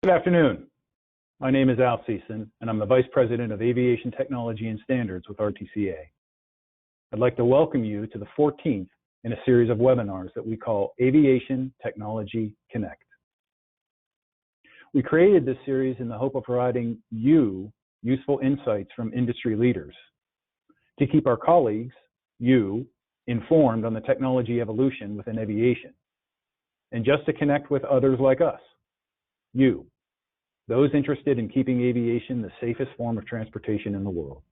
Good afternoon. My name is Al Season, and I'm the Vice President of Aviation Technology and Standards with RTCA. I'd like to welcome you to the 14th in a series of webinars that we call Aviation Technology Connect. We created this series in the hope of providing you useful insights from industry leaders to keep our colleagues, you, informed on the technology evolution within aviation, and just to connect with others like us, you, those interested in keeping aviation the safest form of transportation in the world.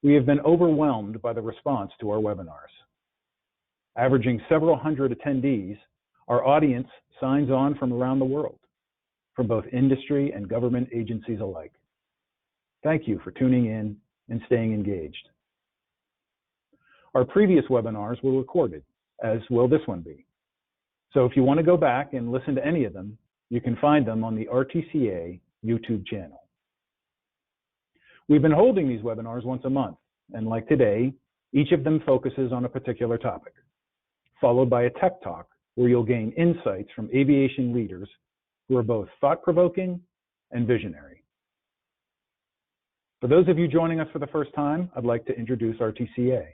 We have been overwhelmed by the response to our webinars. Averaging several hundred attendees, our audience signs on from around the world, from both industry and government agencies alike. Thank you for tuning in and staying engaged. Our previous webinars were recorded, as will this one be. So if you want to go back and listen to any of them, you can find them on the RTCA YouTube channel. We've been holding these webinars once a month, and like today, each of them focuses on a particular topic, followed by a tech talk where you'll gain insights from aviation leaders who are both thought-provoking and visionary. For those of you joining us for the first time, I'd like to introduce RTCA.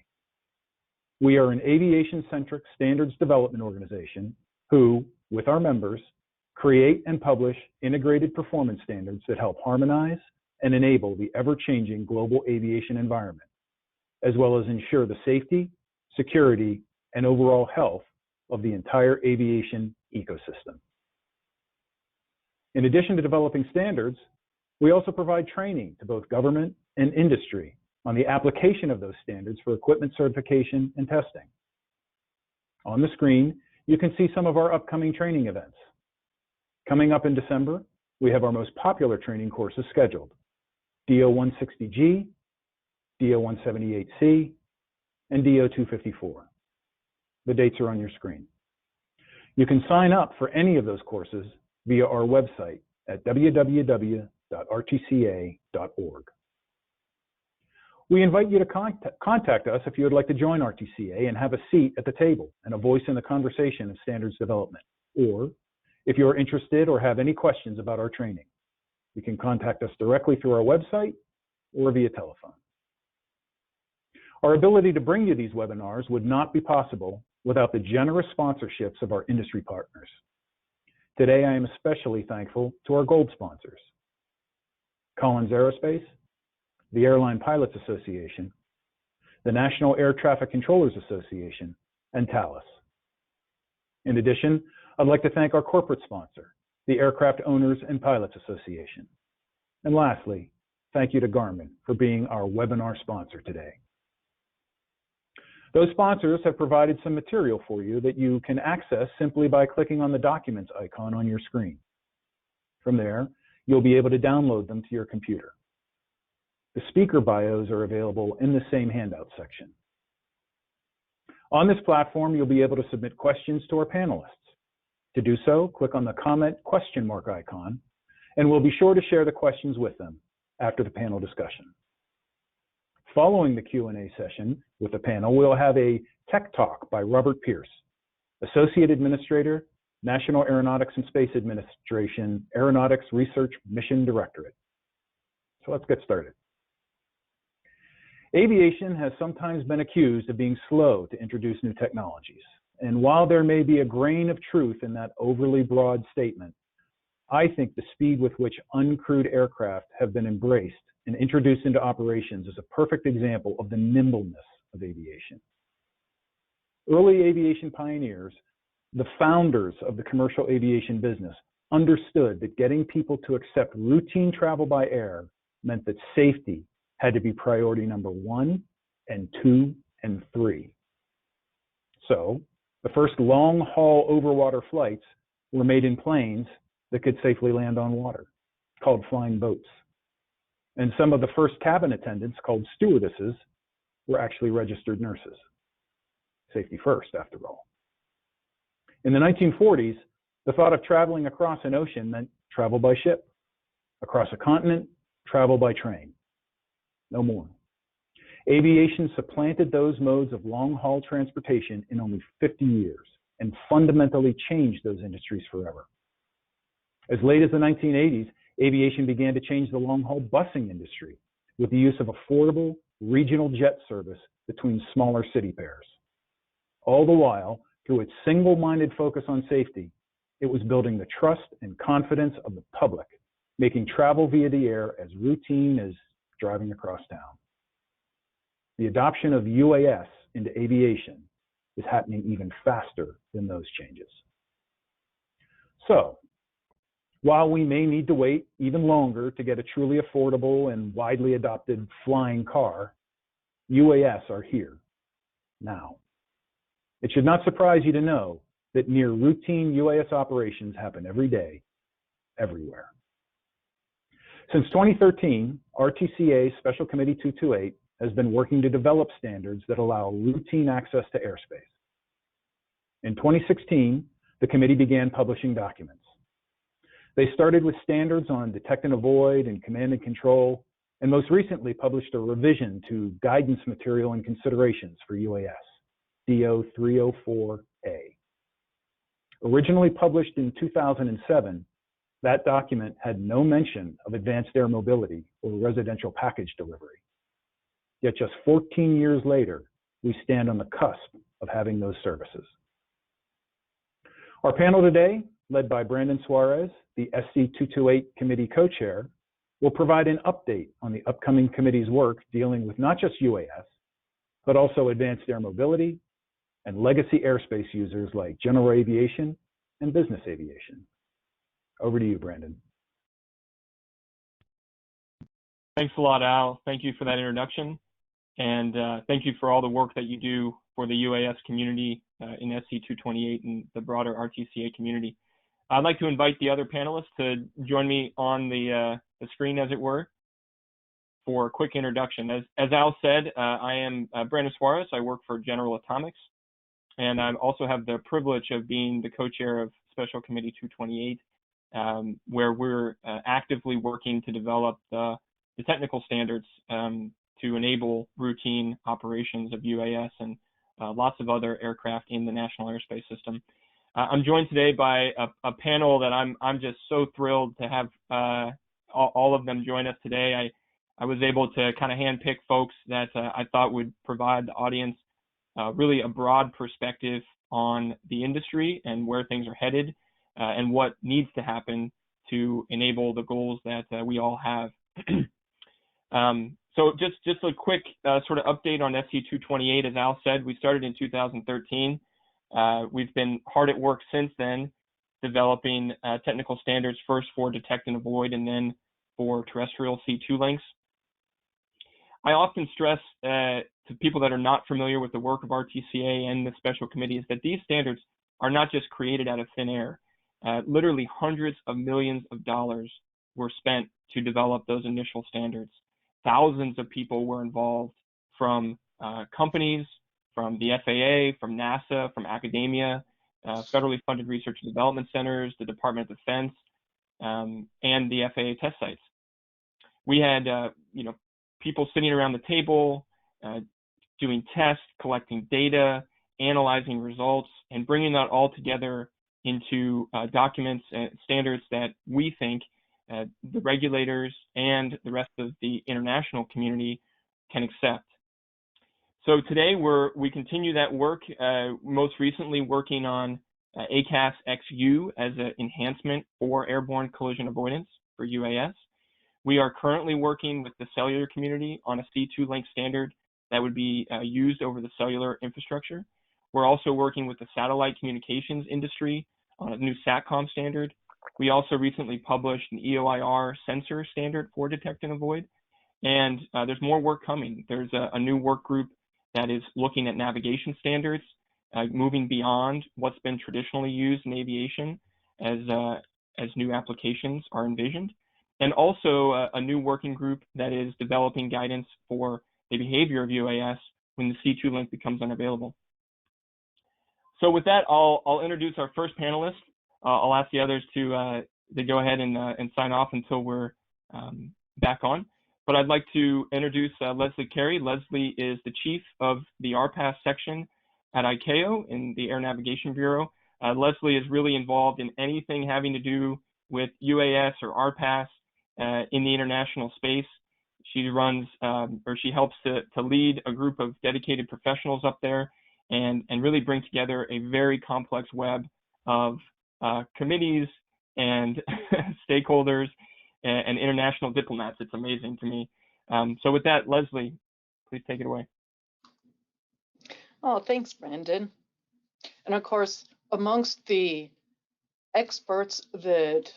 We are an aviation-centric standards development organization who, with our members, create and publish integrated performance standards that help harmonize and enable the ever-changing global aviation environment, as well as ensure the safety, security, and overall health of the entire aviation ecosystem. In addition to developing standards, we also provide training to both government and industry on the application of those standards for equipment certification and testing. On the screen, you can see some of our upcoming training events. Coming up in December, we have our most popular training courses scheduled: DO-160G, DO-178C, and DO-254. The dates are on your screen. You can sign up for any of those courses via our website at www.rtca.org. We invite you to contact us if you would like to join RTCA and have a seat at the table and a voice in the conversation of standards development, or if you are interested or have any questions about our training. You can contact us directly through our website or via telephone. Our ability to bring you these webinars would not be possible without the generous sponsorships of our industry partners. Today, I am especially thankful to our gold sponsors: Collins Aerospace, the Airline Pilots Association, the National Air Traffic Controllers Association, and Thales. In addition, I'd like to thank our corporate sponsor, the Aircraft Owners and Pilots Association. And lastly, thank you to Garmin for being our webinar sponsor today. Those sponsors have provided some material for you that you can access simply by clicking on the Documents icon on your screen. From there, you'll be able to download them to your computer. The speaker bios are available in the same handout section. On this platform, you'll be able to submit questions to our panelists. To do so, click on the comment question mark icon, and we'll be sure to share the questions with them after the panel discussion. Following the Q&A session with the panel, we'll have a tech talk by Robert Pierce, Associate Administrator, National Aeronautics and Space Administration, Aeronautics Research Mission Directorate. So let's get started. Aviation has sometimes been accused of being slow to introduce new technologies. And while there may be a grain of truth in that overly broad statement, I think the speed with which uncrewed aircraft have been embraced and introduced into operations is a perfect example of the nimbleness of aviation. Early aviation pioneers, the founders of the commercial aviation business, understood that getting people to accept routine travel by air meant that safety had to be priority number 1 and 2 and 3. So, the first long-haul overwater flights were made in planes that could safely land on water, called flying boats. And some of the first cabin attendants, called stewardesses, were actually registered nurses. Safety first, after all. In the 1940s, the thought of traveling across an ocean meant travel by ship. Across a continent, travel by train. No more. Aviation supplanted those modes of long-haul transportation in only 50 years and fundamentally changed those industries forever. As late as the 1980s, aviation began to change the long-haul busing industry with the use of affordable regional jet service between smaller city pairs. All the while, through its single-minded focus on safety, it was building the trust and confidence of the public, making travel via the air as routine as driving across town. The adoption of UAS into aviation is happening even faster than those changes. So, while we may need to wait even longer to get a truly affordable and widely adopted flying car, UAS are here now. It should not surprise you to know that near routine UAS operations happen every day, everywhere. Since 2013, RTCA Special Committee-228 has been working to develop standards that allow routine access to airspace. In 2016, the committee began publishing documents. They started with standards on detect and avoid and command and control, and most recently published a revision to guidance material and considerations for UAS, DO 304A. Originally published in 2007, that document had no mention of advanced air mobility or residential package delivery. Yet just 14 years later, we stand on the cusp of having those services. Our panel today, led by Brandon Suarez, the SC-228 committee co-chair, will provide an update on the upcoming committee's work dealing with not just UAS, but also advanced air mobility and legacy airspace users like general aviation and business aviation. Over to you, Brandon. Thanks a lot, Al. Thank you for that introduction. And thank you for all the work that you do for the UAS community in SC-228 and the broader RTCA community. I'd like to invite the other panelists to join me on the screen, as it were, for a quick introduction. As Al said, I am Brandon Suarez. I work for General Atomics, and I also have the privilege of being the co-chair of Special Committee-228, where we're actively working to develop the technical standards to enable routine operations of UAS and lots of other aircraft in the National Airspace System. I'm joined today by a panel that I'm just so thrilled to have all of them join us today. I was able to kind of handpick folks that I thought would provide the audience really a broad perspective on the industry and where things are headed and what needs to happen to enable the goals that we all have. So just a quick sort of update on SC-228. As Al said, we started in 2013. We've been hard at work since then, developing technical standards first for detect and avoid and then for terrestrial C2 links. I often stress to people that are not familiar with the work of RTCA and the special committee is that these standards are not just created out of thin air. Literally hundreds of millions of dollars were spent to develop those initial standards. Thousands of people were involved from companies, from the FAA, from NASA, from academia, federally funded research and development centers, the Department of Defense, and the FAA test sites. We had people sitting around the table, doing tests, collecting data, analyzing results, and bringing that all together into documents and standards that we think the regulators and the rest of the international community can accept. So today we continue that work, most recently working on ACAS XU as an enhancement for airborne collision avoidance for UAS. We are currently working with the cellular community on a C2 link standard that would be used over the cellular infrastructure. We're also working with the satellite communications industry on a new SATCOM standard. We also recently published an EOIR sensor standard for detect and avoid, and there's more work coming. There's a new work group that is looking at navigation standards, moving beyond what's been traditionally used in aviation as new applications are envisioned, and also a new working group that is developing guidance for the behavior of UAS when the C2 link becomes unavailable. So with that, I'll introduce our first panelist. I'll ask the others to go ahead and sign off until we're back on. But I'd like to introduce Leslie Cary. Leslie is the chief of the RPAS section at ICAO in the Air Navigation Bureau. Leslie is really involved in anything having to do with UAS or RPAS in the international space. She runs, or she helps to lead a group of dedicated professionals up there and really bring together a very complex web of committees and stakeholders and international diplomats. It's amazing to me. So with that, Leslie, please take it away. Oh, thanks, Brandon. And of course, amongst the experts that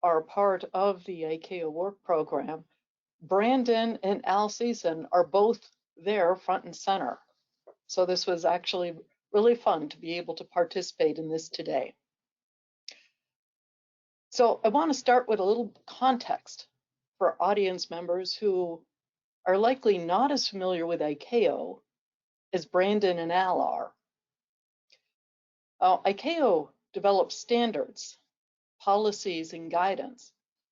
are part of the ICAO work program, Brandon and Al Season are both there front and center. So this was actually really fun to be able to participate in this today. So I want to start with a little context for audience members who are likely not as familiar with ICAO as Brandon and Al are. ICAO develops standards, policies, and guidance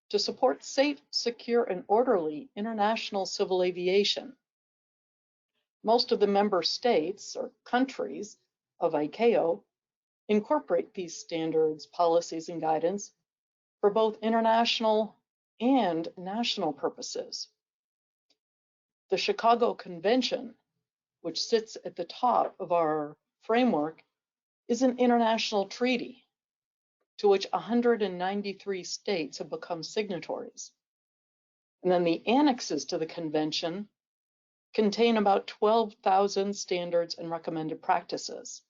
to support safe, secure, and orderly international civil aviation. Most of the member states or countries of ICAO incorporate these standards, policies, and guidance for both international and national purposes. The Chicago Convention, which sits at the top of our framework, is an international treaty to which 193 states have become signatories. And then the annexes to the convention contain about 12,000 standards and recommended practices.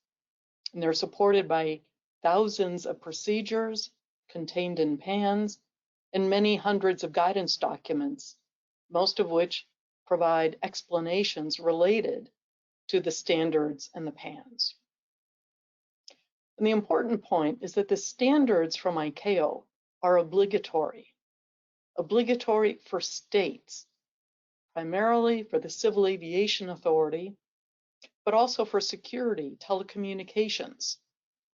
And they're supported by thousands of procedures contained in PANs and many hundreds of guidance documents, most of which provide explanations related to the standards and the PANs. And the important point is that the standards from ICAO are obligatory for states, primarily for the Civil Aviation Authority, but also for security, telecommunications,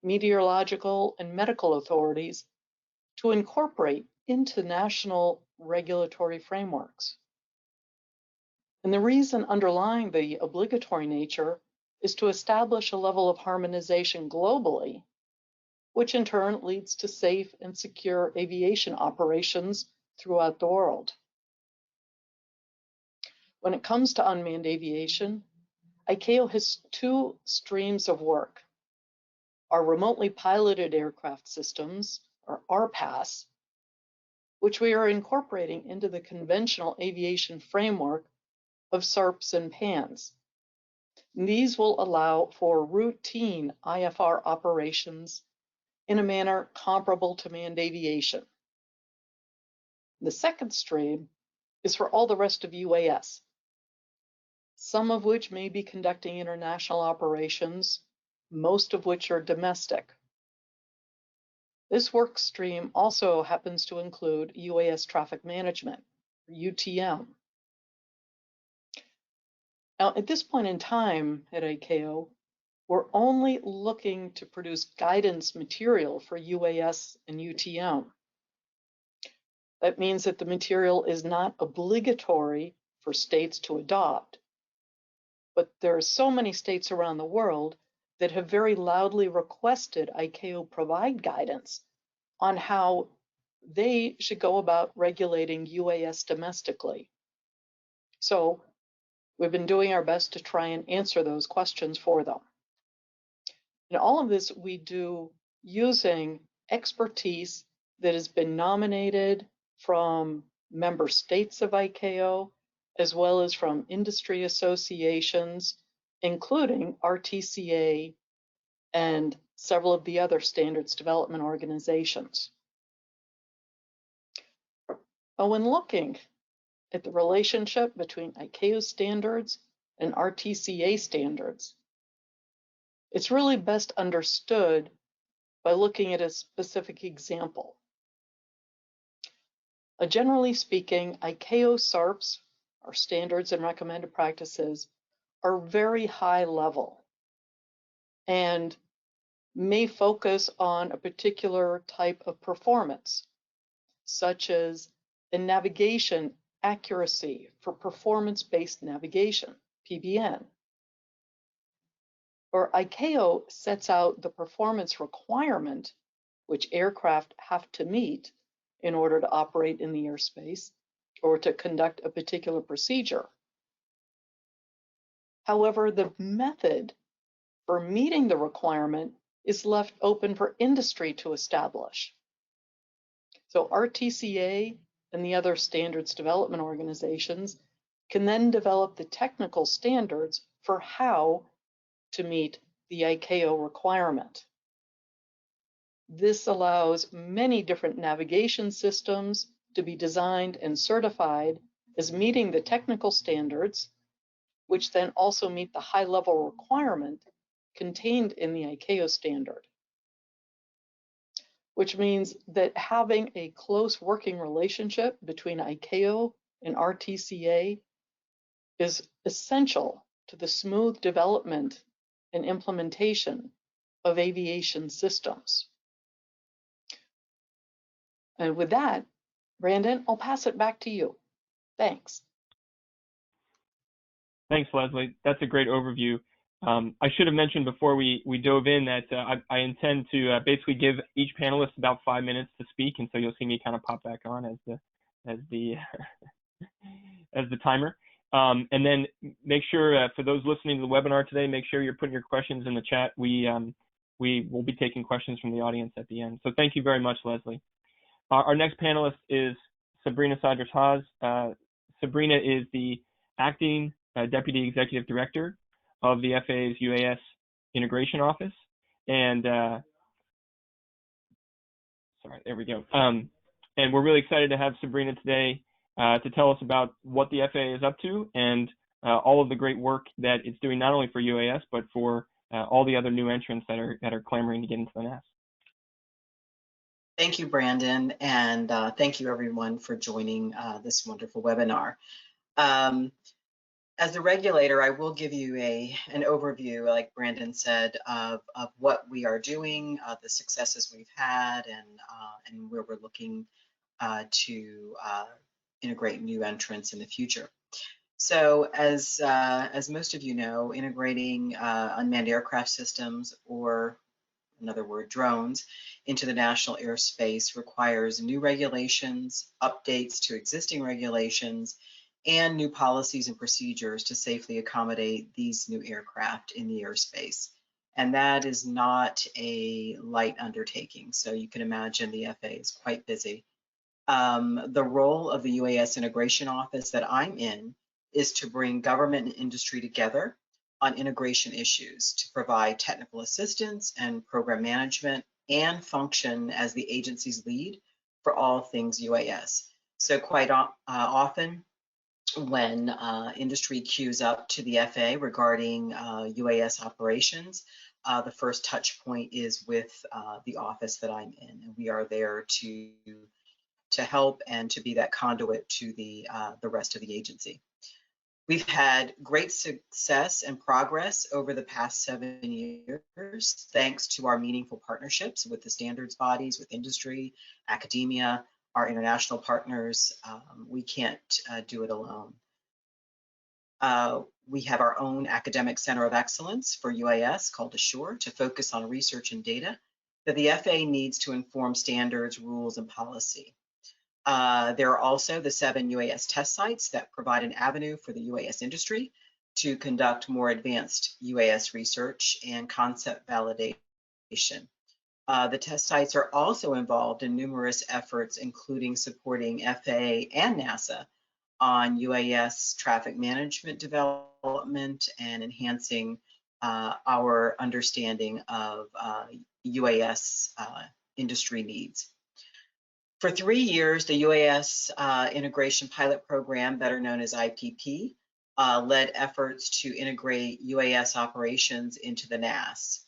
meteorological, and medical authorities to incorporate into national regulatory frameworks. And the reason underlying the obligatory nature is to establish a level of harmonization globally, which in turn leads to safe and secure aviation operations throughout the world. When it comes to unmanned aviation, ICAO has two streams of work. Our remotely piloted aircraft systems, or RPAS, which we are incorporating into the conventional aviation framework of SARPs and PANs. And these will allow for routine IFR operations in a manner comparable to manned aviation. The second stream is for all the rest of UAS, some of which may be conducting international operations, most of which are domestic. This work stream also happens to include UAS traffic management, or UTM. Now, at this point in time at ICAO, we're only looking to produce guidance material for UAS and UTM. That means that the material is not obligatory for states to adopt, but there are so many states around the world that have very loudly requested ICAO provide guidance on how they should go about regulating UAS domestically. So we've been doing our best to try and answer those questions for them. And all of this we do using expertise that has been nominated from member states of ICAO, as well as from industry associations, including RTCA and several of the other standards development organizations. But when looking at the relationship between ICAO standards and RTCA standards, it's really best understood by looking at a specific example. Generally speaking, ICAO SARPs, or standards and recommended practices, are very high level and may focus on a particular type of performance, such as in navigation accuracy for performance-based navigation, PBN. Or ICAO sets out the performance requirement which aircraft have to meet in order to operate in the airspace or to conduct a particular procedure. However, the method for meeting the requirement is left open for industry to establish. So RTCA and the other standards development organizations can then develop the technical standards for how to meet the ICAO requirement. This allows many different navigation systems to be designed and certified as meeting the technical standards, which then also meet the high-level requirement contained in the ICAO standard, which means that having a close working relationship between ICAO and RTCA is essential to the smooth development and implementation of aviation systems. And with that, Brandon, I'll pass it back to you. Thanks. Thanks, Leslie. That's a great overview. I should have mentioned before we dove in that I intend to basically give each panelist about 5 minutes to speak, and so you'll see me kind of pop back on as the as the timer. And then make sure for those listening to the webinar today, make sure you're putting your questions in the chat. We will be taking questions from the audience at the end. So thank you very much, Leslie. Our next panelist is Sabrina Saunders-Hodge. Sabrina is the acting Deputy Executive Director of the FAA's UAS Integration Office. And sorry, there we go. And we're really excited to have Sabrina today to tell us about what the FAA is up to and all of the great work that it's doing, not only for UAS, but for all the other new entrants that are clamoring to get into the NAS. Thank you, Brandon, and thank you everyone for joining this wonderful webinar. As the regulator, I will give you an overview, like Brandon said, of what we are doing, the successes we've had, and where we're looking to integrate new entrants in the future. So as most of you know, integrating unmanned aircraft systems, or in other words, drones, into the national airspace requires new regulations, updates to existing regulations, and new policies and procedures to safely accommodate these new aircraft in the airspace. And that is not a light undertaking. So you can imagine the FAA is quite busy. The role of the UAS Integration Office that I'm in is to bring government and industry together on integration issues, to provide technical assistance and program management, and function as the agency's lead for all things UAS. So quite often, when industry queues up to the FAA regarding UAS operations, the first touch point is with the office that I'm in, and we are there to help and to be that conduit to the rest of the agency. We've had great success and progress over the past 7 years, thanks to our meaningful partnerships with the standards bodies, with industry, academia, our international partners. We can't do it alone. We have our own academic center of excellence for UAS called Assure to focus on research and data that the FAA needs to inform standards, rules, and policy. There are also the 7 UAS test sites that provide an avenue for the UAS industry to conduct more advanced UAS research and concept validation. The test sites are also involved in numerous efforts, including supporting FAA and NASA on UAS traffic management development and enhancing our understanding of UAS industry needs. For 3 years, the UAS Integration Pilot Program, better known as IPP, led efforts to integrate UAS operations into the NAS.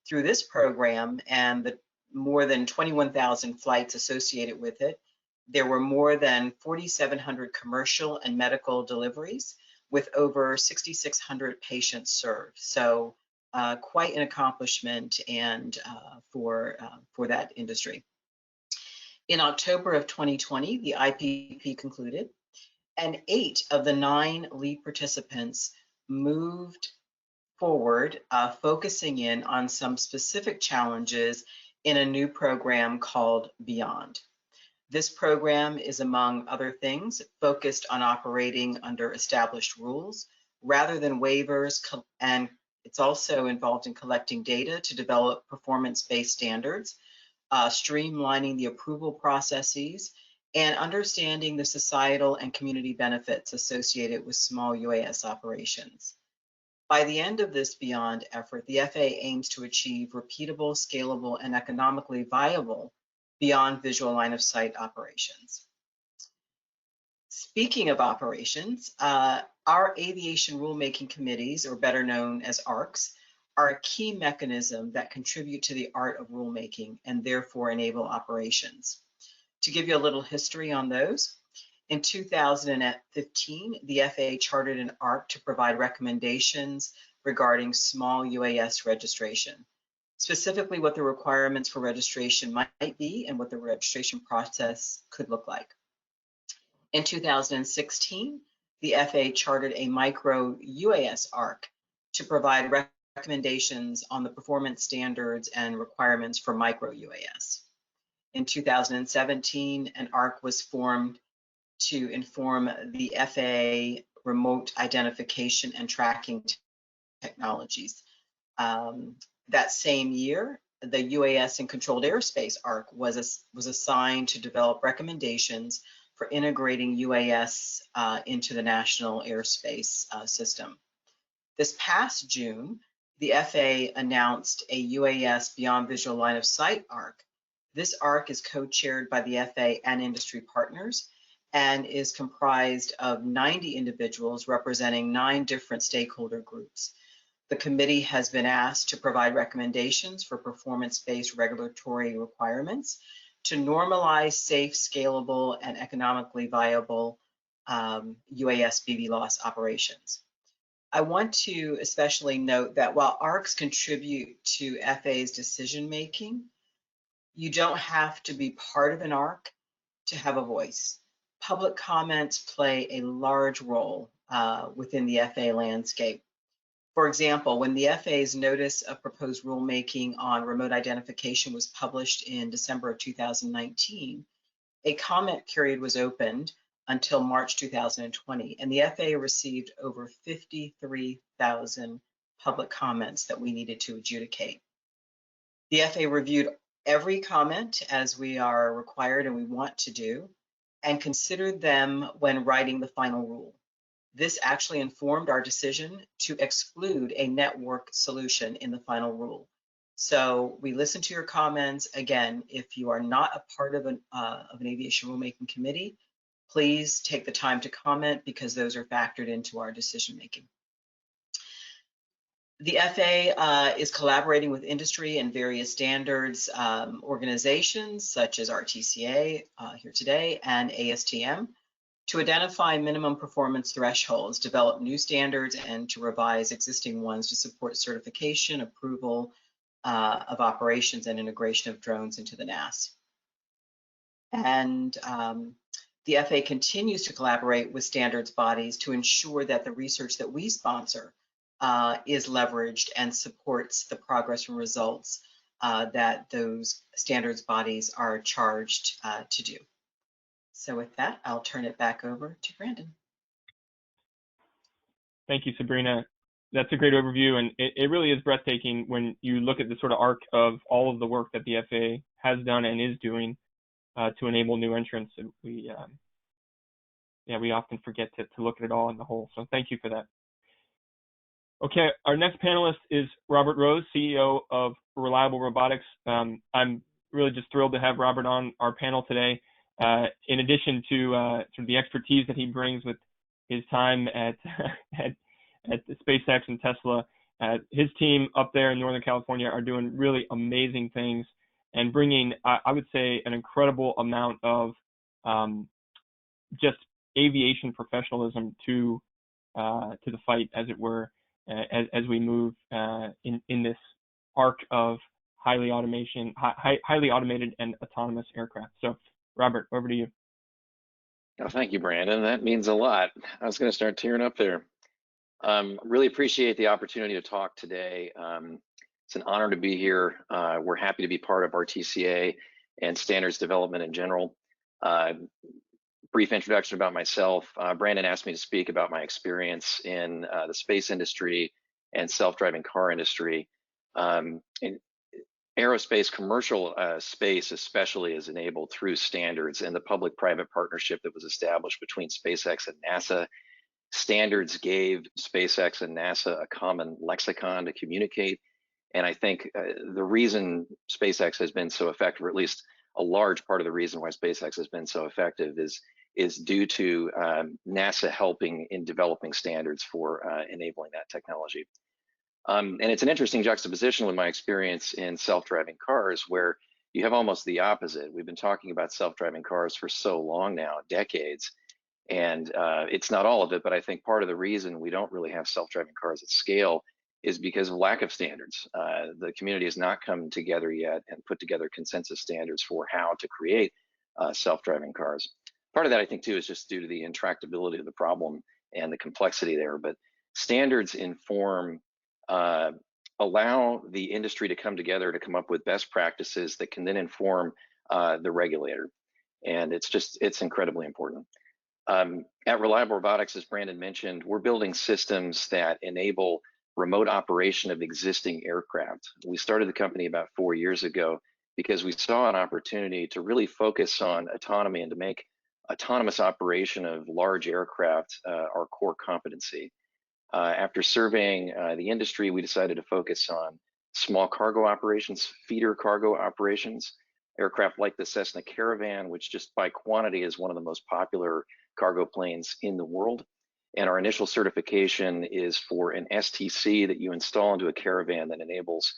Through this program and the more than 21,000 flights associated with it, there were more than 4,700 commercial and medical deliveries with over 6,600 patients served. So quite an accomplishment and for that industry. In October of 2020, the IPP concluded, and 8 of the 9 lead participants moved forward, focusing in on some specific challenges in a new program called Beyond. This program is, among other things, focused on operating under established rules rather than waivers, and it's also involved in collecting data to develop performance-based standards, streamlining the approval processes, and understanding the societal and community benefits associated with small UAS operations. By the end of this Beyond effort, the FAA aims to achieve repeatable, scalable, and economically viable beyond visual line of sight operations. Speaking of operations, our aviation rulemaking committees, or better known as ARCs, are a key mechanism that contribute to the art of rulemaking and therefore enable operations. To give you a little history on those, in 2015, the FAA chartered an ARC to provide recommendations regarding small UAS registration, specifically what the requirements for registration might be and what the registration process could look like. In 2016, the FAA chartered a micro UAS ARC to provide recommendations on the performance standards and requirements for micro UAS. In 2017, an ARC was formed to inform the FAA remote identification and tracking technologies. That same year, the UAS and Controlled Airspace ARC was assigned to develop recommendations for integrating UAS into the National Airspace System. This past June, the FAA announced a UAS Beyond Visual Line of Sight ARC. This ARC is co-chaired by the FAA and industry partners and is comprised of 90 individuals representing 9 different stakeholder groups. The committee has been asked to provide recommendations for performance-based regulatory requirements to normalize safe, scalable, and economically viable UAS BVLOS operations. I want to especially note that while ARCs contribute to FAA's decision-making, you don't have to be part of an ARC to have a voice. Public comments play a large role within the FAA landscape. For example, when the FAA's notice of proposed rulemaking on remote identification was published in December of 2019, a comment period was opened until March 2020, and the FAA received over 53,000 public comments that we needed to adjudicate. The FAA reviewed every comment, as we are required and we want to do, and considered them when writing the final rule. This actually informed our decision to exclude a network solution in the final rule. So we listened to your comments. Again, if you are not a part of an aviation rulemaking committee, please take the time to comment because those are factored into our decision making. The FAA is collaborating with industry and various standards organizations such as RTCA here today and ASTM to identify minimum performance thresholds, develop new standards, and to revise existing ones to support certification, approval of operations, and integration of drones into the NAS. And the FAA continues to collaborate with standards bodies to ensure that the research that we sponsor is leveraged and supports the progress and results that those standards bodies are charged to do. So with that, I'll turn it back over to Brandon. Thank you, Sabrina. That's a great overview, and it really is breathtaking when you look at the sort of arc of all of the work that the FAA has done and is doing to enable new entrants. We often forget to look at it all in the whole. So thank you for that. Okay, our next panelist is Robert Rose, CEO of Reliable Robotics. I'm really just thrilled to have Robert on our panel today. In addition to sort of the expertise that he brings with his time at SpaceX and Tesla, his team up there in Northern California are doing really amazing things and bringing, I would say, an incredible amount of just aviation professionalism to the fight, as it were, as we move in this arc of highly automated and autonomous aircraft. So, Robert, over to you. Oh, thank you, Brandon. That means a lot. I was going to start tearing up there. Really appreciate the opportunity to talk today. It's an honor to be here. We're happy to be part of RTCA and standards development in general. Brief introduction about myself. Brandon asked me to speak about my experience in the space industry and self-driving car industry. In aerospace, commercial space especially is enabled through standards and the public-private partnership that was established between SpaceX and NASA. Standards gave SpaceX and NASA a common lexicon to communicate. And I think the reason SpaceX has been so effective, or at least a large part of the reason why SpaceX has been so effective, is due to NASA helping in developing standards for enabling that technology. And it's an interesting juxtaposition with my experience in self-driving cars, where you have almost the opposite. We've been talking about self-driving cars for so long now, decades, and it's not all of it, but I think part of the reason we don't really have self-driving cars at scale is because of lack of standards. The community has not come together yet and put together consensus standards for how to create self-driving cars. Part of that, I think, too, is just due to the intractability of the problem and the complexity there. But standards inform, allow the industry to come together to come up with best practices that can then inform the regulator. And it's incredibly important. At Reliable Robotics, as Brandon mentioned, we're building systems that enable remote operation of existing aircraft. We started the company about 4 years ago because we saw an opportunity to really focus on autonomy and to make autonomous operation of large aircraft our core competency. After surveying the industry, we decided to focus on small cargo operations, feeder cargo operations, aircraft like the Cessna Caravan, which just by quantity is one of the most popular cargo planes in the world. And our initial certification is for an STC that you install into a Caravan that enables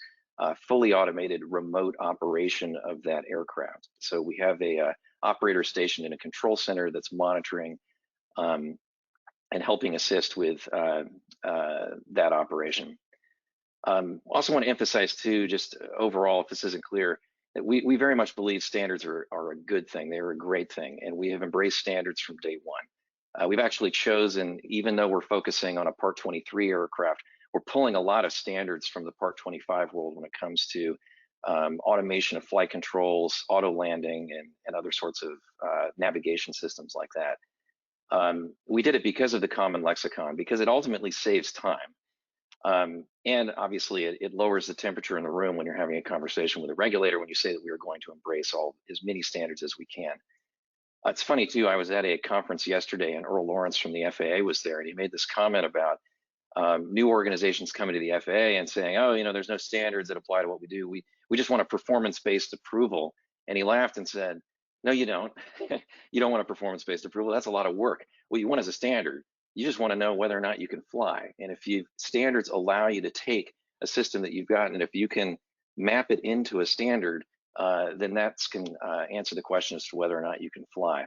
fully automated remote operation of that aircraft. So we have a operator stationed in a control center that's monitoring and helping assist with that operation. Also want to emphasize too, just overall, if this isn't clear, that we very much believe standards are a good thing. They're a great thing, and we have embraced standards from day one. We've actually chosen, even though we're focusing on a Part 23 aircraft, we're pulling a lot of standards from the Part 25 world when it comes to automation of flight controls, auto landing, and other sorts of navigation systems like that. We did it because of the common lexicon, because it ultimately saves time. And obviously it lowers the temperature in the room when you're having a conversation with a regulator when you say that we are going to embrace as many standards as we can. It's funny too, I was at a conference yesterday and Earl Lawrence from the FAA was there, and he made this comment about new organizations coming to the FAA and saying, oh, there's no standards that apply to what we do. We just want a performance-based approval. And he laughed and said, no, you don't. You don't want a performance-based approval. That's a lot of work. What you want is a standard. You just want to know whether or not you can fly. And if standards allow you to take a system that you've got, and if you can map it into a standard, then that can answer the question as to whether or not you can fly.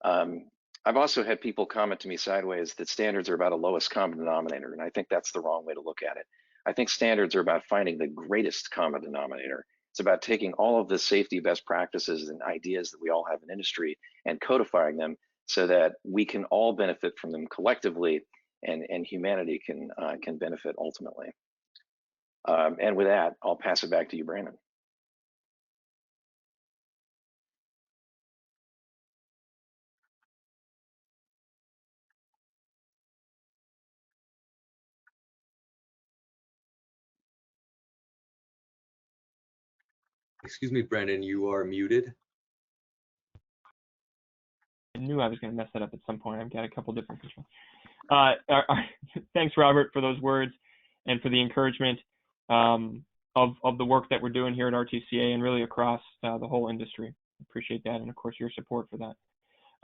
I've also had people comment to me sideways that standards are about a lowest common denominator, and I think that's the wrong way to look at it. I think standards are about finding the greatest common denominator. It's about taking all of the safety best practices and ideas that we all have in industry and codifying them so that we can all benefit from them collectively, and humanity can benefit ultimately. And with that, I'll pass it back to you, Brandon. Excuse me, Brandon, you are muted. I knew I was going to mess that up at some point. I've got a couple different controls. Thanks, Robert, for those words and for the encouragement of the work that we're doing here at RTCA and really across the whole industry. Appreciate that, and of course your support for that.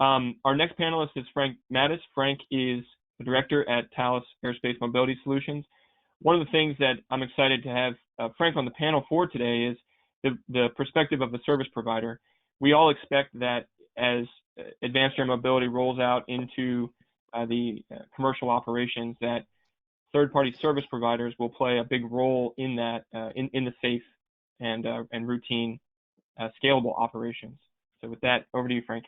Our next panelist is Frank Matus. Frank is the director at Thales Airspace Mobility Solutions. One of the things that I'm excited to have Frank on the panel for today is the perspective of the service provider. We all expect that as advanced air mobility rolls out into the commercial operations, that third-party service providers will play a big role in that, in the safe and routine scalable operations. So with that, over to you, Frank.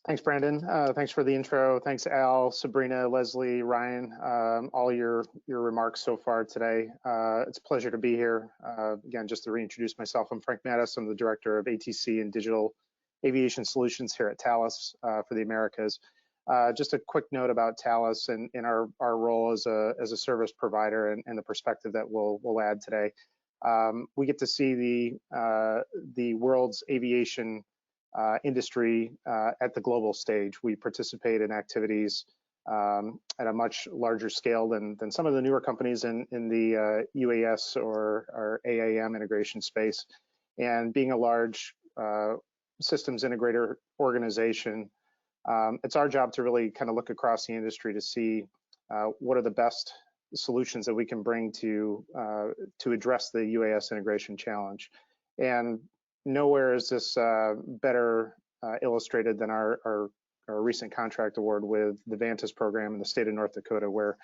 Thanks, Brandon. Thanks for the intro. Thanks, Al, Sabrina, Leslie, Ryan, all your remarks so far today. It's a pleasure to be here. Again, just to reintroduce myself, I'm Frank Matus. I'm the director of ATC and Digital aviation solutions here at Thales for the Americas. Just a quick note about Thales and our role as a service provider and the perspective that we'll add today. We get to see the world's aviation industry at the global stage. We participate in activities at a much larger scale than some of the newer companies in the UAS or AAM integration space. And being a large systems integrator organization, it's our job to really kind of look across the industry to see what are the best solutions that we can bring to address the UAS integration challenge. And nowhere is this better illustrated than our recent contract award with the Vantis program in the state of North Dakota, where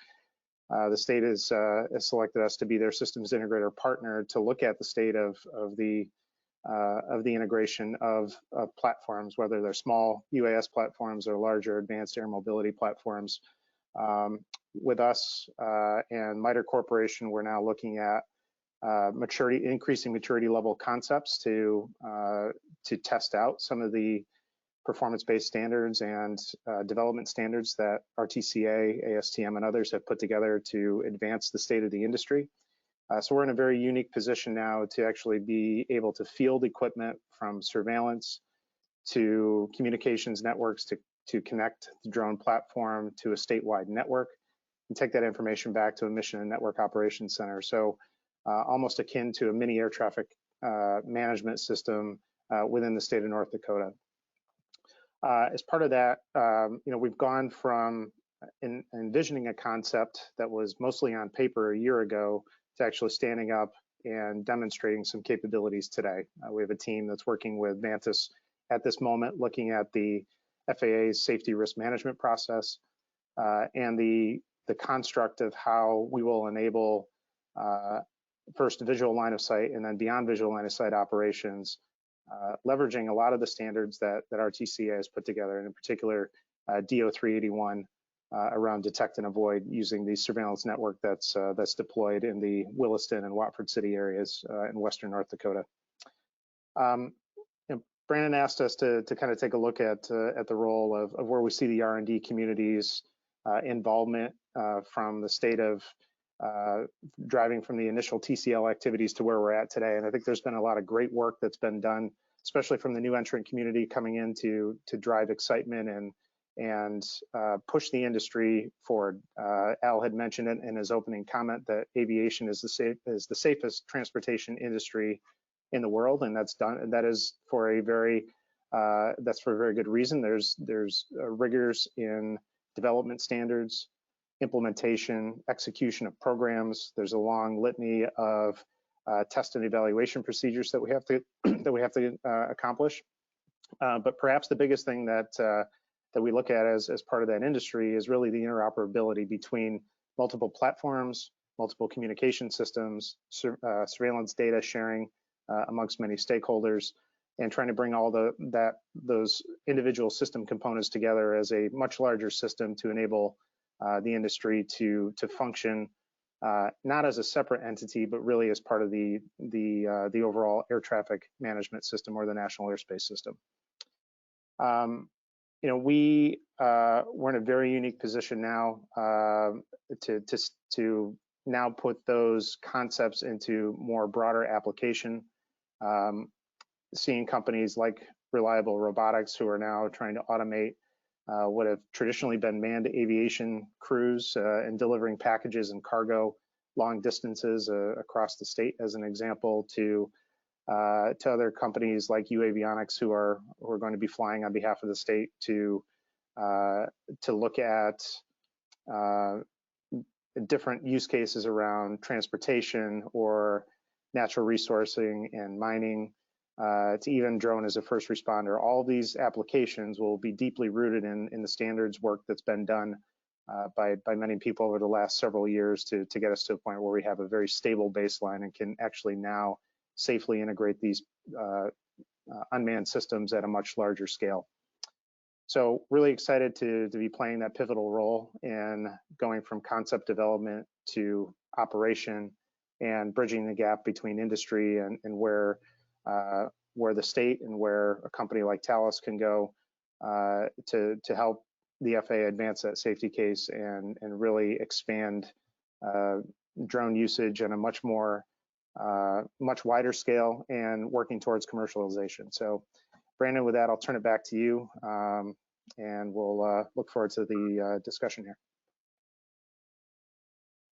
the state has selected us to be their systems integrator partner to look at the state of the integration of platforms, whether they're small UAS platforms or larger advanced air mobility platforms. With us and MITRE Corporation, we're now looking at increasing maturity level concepts to test out some of the performance-based standards and development standards that RTCA, ASTM, and others have put together to advance the state of the industry. So we're in a very unique position now to actually be able to field equipment from surveillance to communications networks to connect the drone platform to a statewide network and take that information back to a mission and network operations center. So almost akin to a mini air traffic management system within the state of North Dakota. As part of that, we've gone from envisioning a concept that was mostly on paper a year ago to actually standing up and demonstrating some capabilities today. We have a team that's working with Mattis at this moment, looking at the FAA's safety risk management process and the construct of how we will enable first visual line of sight and then beyond visual line of sight operations, leveraging a lot of the standards that RTCA has put together, and in particular DO 381 around detect and avoid, using the surveillance network that's deployed in the Williston and Watford City areas in western North Dakota. Brandon asked us to kind of take a look at the role of where we see the R&D community's involvement from the state of driving from the initial TCL activities to where we're at today. And I think there's been a lot of great work that's been done, especially from the new entrant community coming in to drive excitement and push the industry forward. Al had mentioned it in his opening comment that aviation is the safest transportation industry in the world, and that's done. And that is for a very good reason. There's rigors in development standards, implementation, execution of programs. There's a long litany of test and evaluation procedures that we have to accomplish. But perhaps the biggest thing that we look at as part of that industry is really the interoperability between multiple platforms, multiple communication systems, surveillance data sharing amongst many stakeholders, and trying to bring all those individual system components together as a much larger system to enable the industry to function not as a separate entity, but really as part of the overall air traffic management system or the National Airspace System. We're in a very unique position now to now put those concepts into more broader application. Seeing companies like Reliable Robotics, who are now trying to automate what have traditionally been manned aviation crews and delivering packages and cargo long distances across the state, as an example, to other companies like Avionics, who are going to be flying on behalf of the state to look at different use cases around transportation or natural resourcing and mining, to even drone as a first responder. All these applications will be deeply rooted in the standards work that's been done by many people over the last several years to get us to a point where we have a very stable baseline and can actually now safely integrate these unmanned systems at a much larger scale. So really excited to be playing that pivotal role in going from concept development to operation and bridging the gap between industry and where where the state and where a company like Thales can go to help the FAA advance that safety case and really expand drone usage on a much wider scale and working towards commercialization. So, Brandon, with that, I'll turn it back to you, and we'll look forward to the discussion here.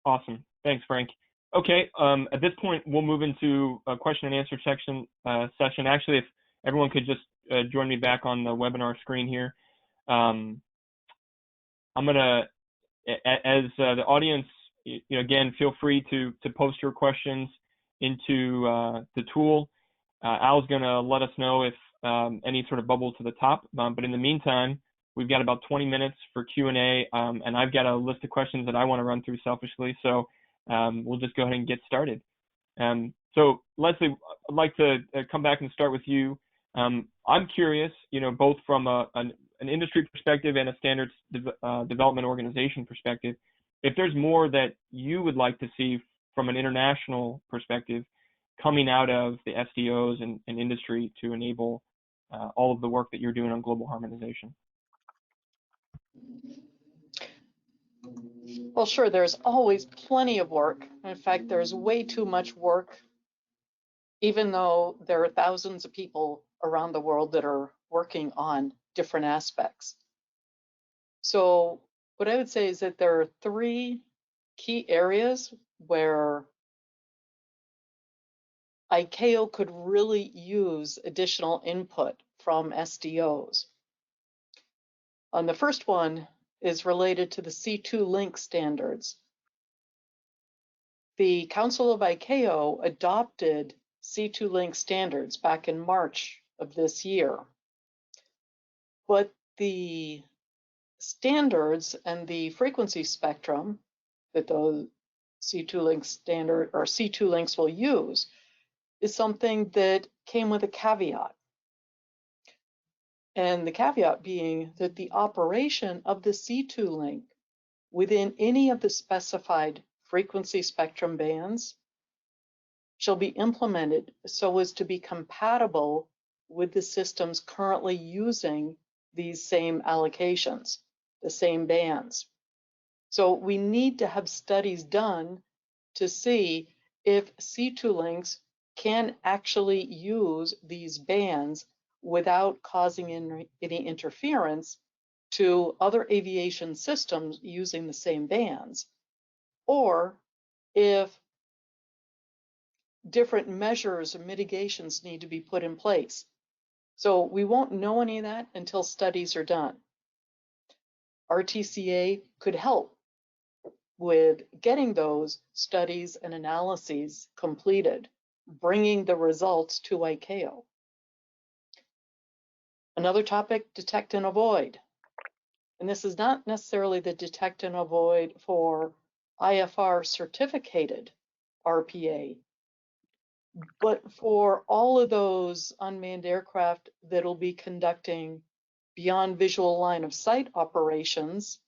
Awesome. Thanks, Frank. Okay, at this point, we'll move into a question and answer session. Actually, if everyone could just join me back on the webinar screen here. I'm gonna, as the audience, again, feel free to post your questions into the tool. Al's gonna let us know if any sort of bubble to the top, but in the meantime, we've got about 20 minutes for Q&A, and I've got a list of questions that I want to run through selfishly, so we'll just go ahead and get started. So Leslie, I'd like to come back and start with you. I'm curious, both from an industry perspective and a standards development organization perspective, if there's more that you would like to see from an international perspective coming out of the SDOs and industry to enable all of the work that you're doing on global harmonization. Well, sure, there's always plenty of work. In fact, there's way too much work, even though there are thousands of people around the world that are working on different aspects. So what I would say is that there are 3 key areas where ICAO could really use additional input from SDOs. The first one is related to the C2 link standards. The Council of ICAO adopted C2 link standards back in March of this year, but the standards and the frequency spectrum that those C2 link standard or C2 links will use is something that came with a caveat. And the caveat being that the operation of the C2 link within any of the specified frequency spectrum bands shall be implemented so as to be compatible with the systems currently using these same allocations, the same bands. So we need to have studies done to see if C2 links can actually use these bands without causing any interference to other aviation systems using the same bands, or if different measures or mitigations need to be put in place. So we won't know any of that until studies are done. RTCA could help with getting those studies and analyses completed, bringing the results to ICAO. Another topic, detect and avoid. And this is not necessarily the detect and avoid for IFR certificated RPA, but for all of those unmanned aircraft that'll be conducting beyond visual line of sight operations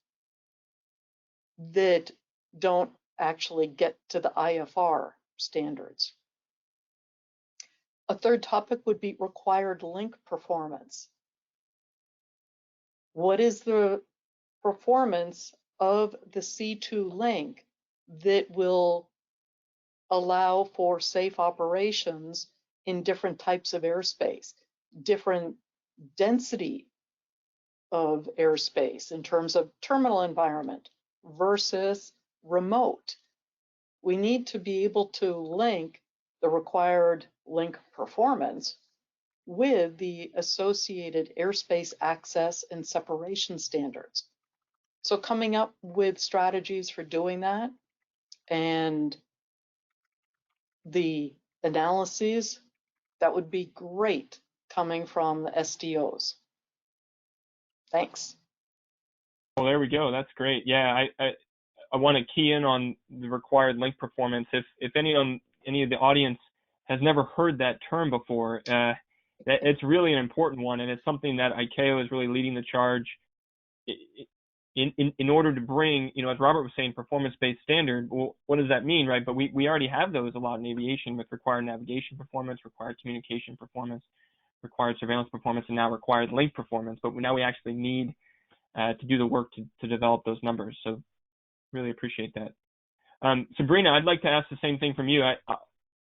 that don't actually get to the IFR standards. A third topic would be required link performance. What is the performance of the C2 link that will allow for safe operations in different types of airspace, different density of airspace in terms of terminal environment versus remote? We need to be able to link the required link performance with the associated airspace access and separation standards. So coming up with strategies for doing that and the analyses, that would be great coming from the SDOs. Thanks. Well, there we go. That's great. Yeah, I want to key in on the required link performance. If any of the audience has never heard that term before, it's really an important one, and it's something that ICAO is really leading the charge. in order to bring, as Robert was saying, performance-based standard, well, what does that mean, right? But we already have those a lot in aviation with required navigation performance, required communication performance, required surveillance performance, and now required link performance. But now we actually need to do the work to develop those numbers. So really appreciate that. Sabrina, I'd like to ask the same thing from you.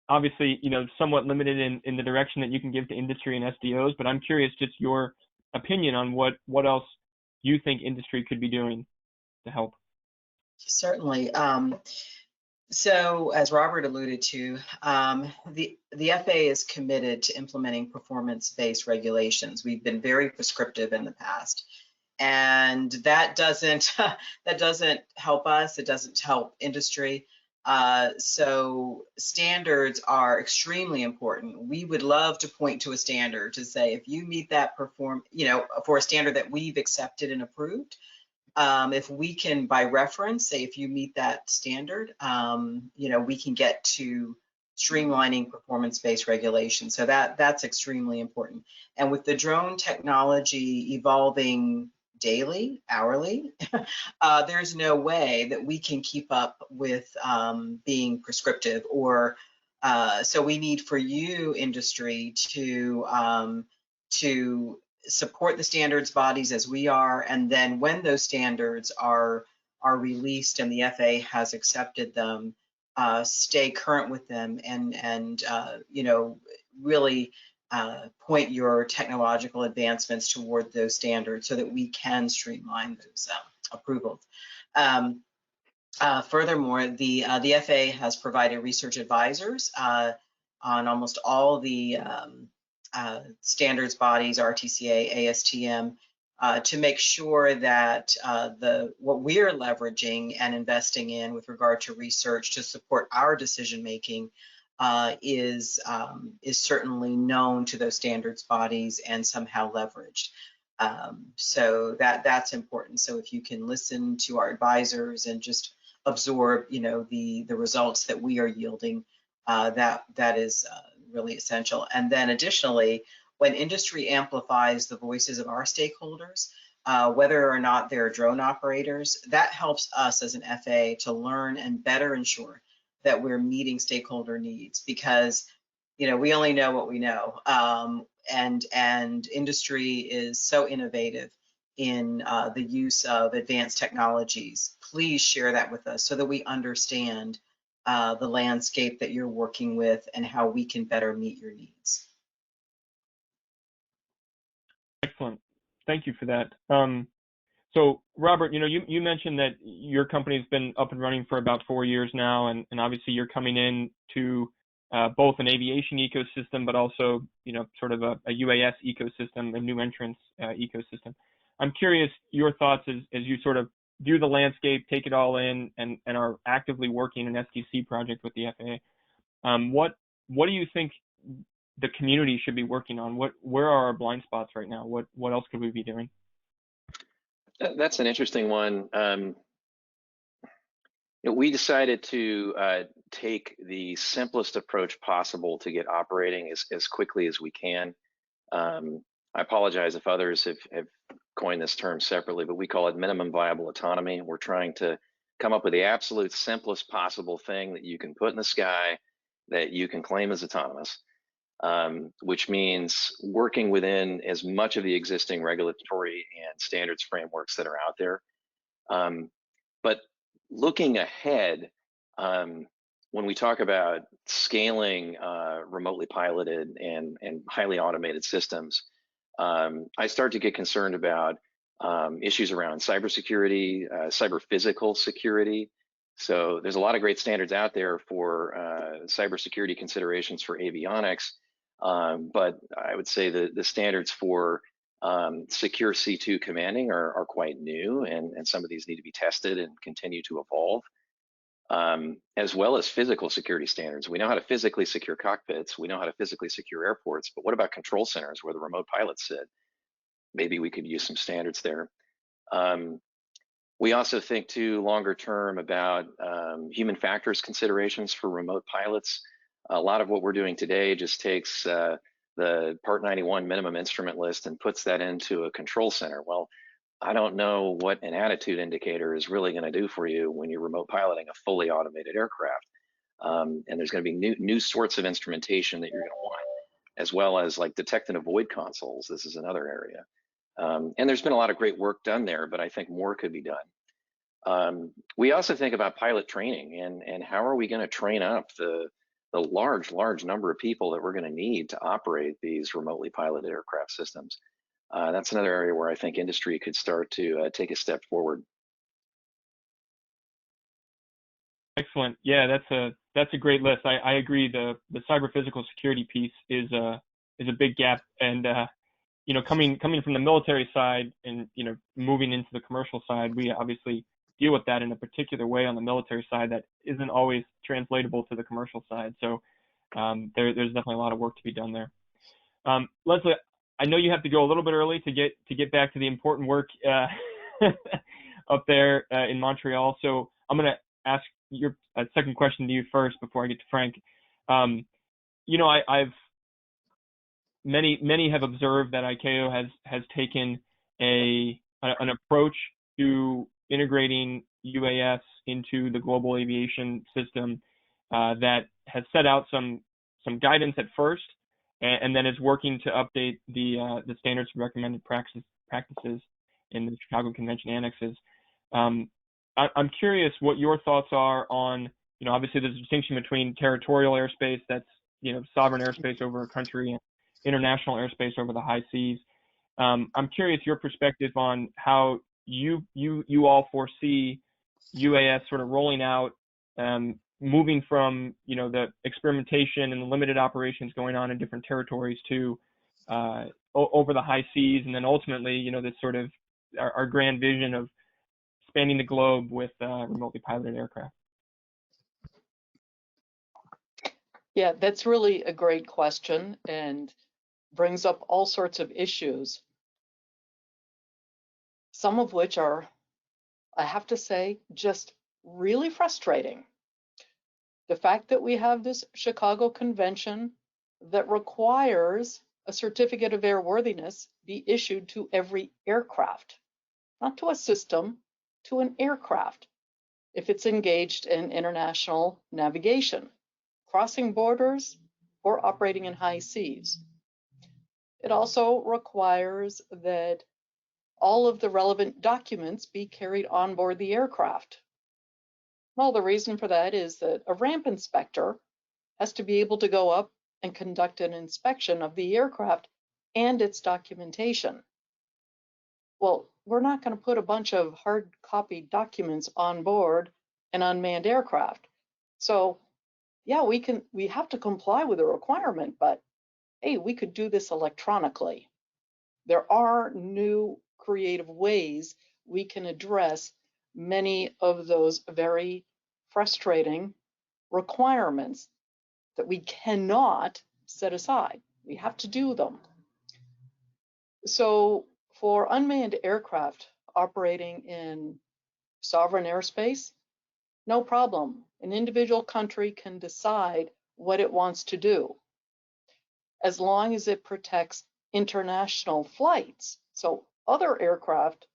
Obviously, somewhat limited in the direction that you can give to industry and SDOs, but I'm curious just your opinion on what else you think industry could be doing to help. Certainly. So as Robert alluded to, the FAA is committed to implementing performance-based regulations. We've been very prescriptive in the past, and that doesn't help us. It doesn't help industry. So standards are extremely important. We would love to point to a standard to say, if you meet that for a standard that we've accepted and approved, if we can, by reference, say if you meet that standard, we can get to streamlining performance-based regulation. So that's extremely important. And with the drone technology evolving daily, hourly, there's no way that we can keep up with being prescriptive, or so we need for you, industry, to support the standards bodies as we are, and then when those standards are released and the FAA has accepted them, stay current with them and really point your technological advancements toward those standards so that we can streamline those approvals. Furthermore, the FAA has provided research advisors on almost all the standards bodies, RTCA, ASTM, to make sure that what we're leveraging and investing in with regard to research to support our decision making is certainly known to those standards bodies and somehow leveraged. So that's important. So if you can listen to our advisors and just absorb, the results that we are yielding, that is really essential. And then additionally, when industry amplifies the voices of our stakeholders, whether or not they're drone operators, that helps us as an FAA to learn and better ensure that we're meeting stakeholder needs, because we only know what we know, and industry is so innovative in the use of advanced technologies. Please share that with us so that we understand the landscape that you're working with and how we can better meet your needs. Excellent. Thank you for that. So Robert, you mentioned that your company's been up and running for about 4 years now, and obviously you're coming in to both an aviation ecosystem, but also, sort of a UAS ecosystem, a new entrance ecosystem. I'm curious your thoughts as you sort of view the landscape, take it all in, and are actively working an STC project with the FAA. What do you think the community should be working on? Where are our blind spots right now? What else could we be doing? That's an interesting one. We decided to take the simplest approach possible to get operating as quickly as we can. I apologize if others have coined this term separately, but we call it minimum viable autonomy. We're trying to come up with the absolute simplest possible thing that you can put in the sky that you can claim as autonomous, which means working within as much of the existing regulatory and standards frameworks that are out there. But looking ahead, when we talk about scaling remotely piloted and highly automated systems, I start to get concerned about issues around cybersecurity, cyber physical security. So there's a lot of great standards out there for cybersecurity considerations for avionics, but I would say the standards for secure C2 commanding are quite new, and some of these need to be tested and continue to evolve, as well as physical security standards. We know how to physically secure cockpits, we know how to physically secure airports, but what about control centers where the remote pilots sit? Maybe we could use some standards there. We also think too longer term about human factors considerations for remote pilots. A lot of what we're doing today just takes the Part 91 minimum instrument list and puts that into a control center. Well, I don't know what an attitude indicator is really going to do for you when you're remote piloting a fully automated aircraft. And there's going to be new sorts of instrumentation that you're going to want, as well as like detect and avoid consoles. This is another area. And there's been a lot of great work done there, but I think more could be done. We also think about pilot training and how are we going to train up the large number of people that we're going to need to operate these remotely piloted aircraft systems. That's another area where I think industry could start to take a step forward. Excellent. Yeah, that's a great list. I agree. The cyber physical security piece is a big gap, and you know, coming from the military side and, you know, moving into the commercial side, we obviously deal with that in a particular way on the military side that isn't always translatable to the commercial side. So there's definitely a lot of work to be done there. Leslie, I know you have to go a little bit early to get back to the important work up there in Montreal. So I'm going to ask your second question to you first before I get to Frank. You know, many have observed that ICAO has taken an approach to integrating UAS into the global aviation system that has set out some guidance at first, and then is working to update the standards and recommended practices in the Chicago Convention annexes. I'm curious what your thoughts are on, you know, obviously there's a distinction between territorial airspace, that's, you know, sovereign airspace over a country, and international airspace over the high seas. I'm curious your perspective on how you all foresee UAS sort of rolling out, moving from, you know, the experimentation and the limited operations going on in different territories to over the high seas, and then ultimately, you know, this sort of our grand vision of spanning the globe with remotely piloted aircraft. Yeah, that's really a great question and brings up all sorts of issues, some of which are, I have to say, just really frustrating. The fact that we have this Chicago Convention that requires a certificate of airworthiness be issued to every aircraft, not to a system, to an aircraft, if it's engaged in international navigation, crossing borders, or operating in high seas. It also requires that all of the relevant documents be carried on board the aircraft. Well, the reason for that is that a ramp inspector has to be able to go up and conduct an inspection of the aircraft and its documentation. Well, we're not going to put a bunch of hard copy documents on board an unmanned aircraft. So yeah, we have to comply with the requirement, but hey, we could do this electronically. There are new creative ways we can address many of those very frustrating requirements that we cannot set aside. We have to do them. So for unmanned aircraft operating in sovereign airspace, no problem. An individual country can decide what it wants to do, as long as it protects international flights. So other aircraft,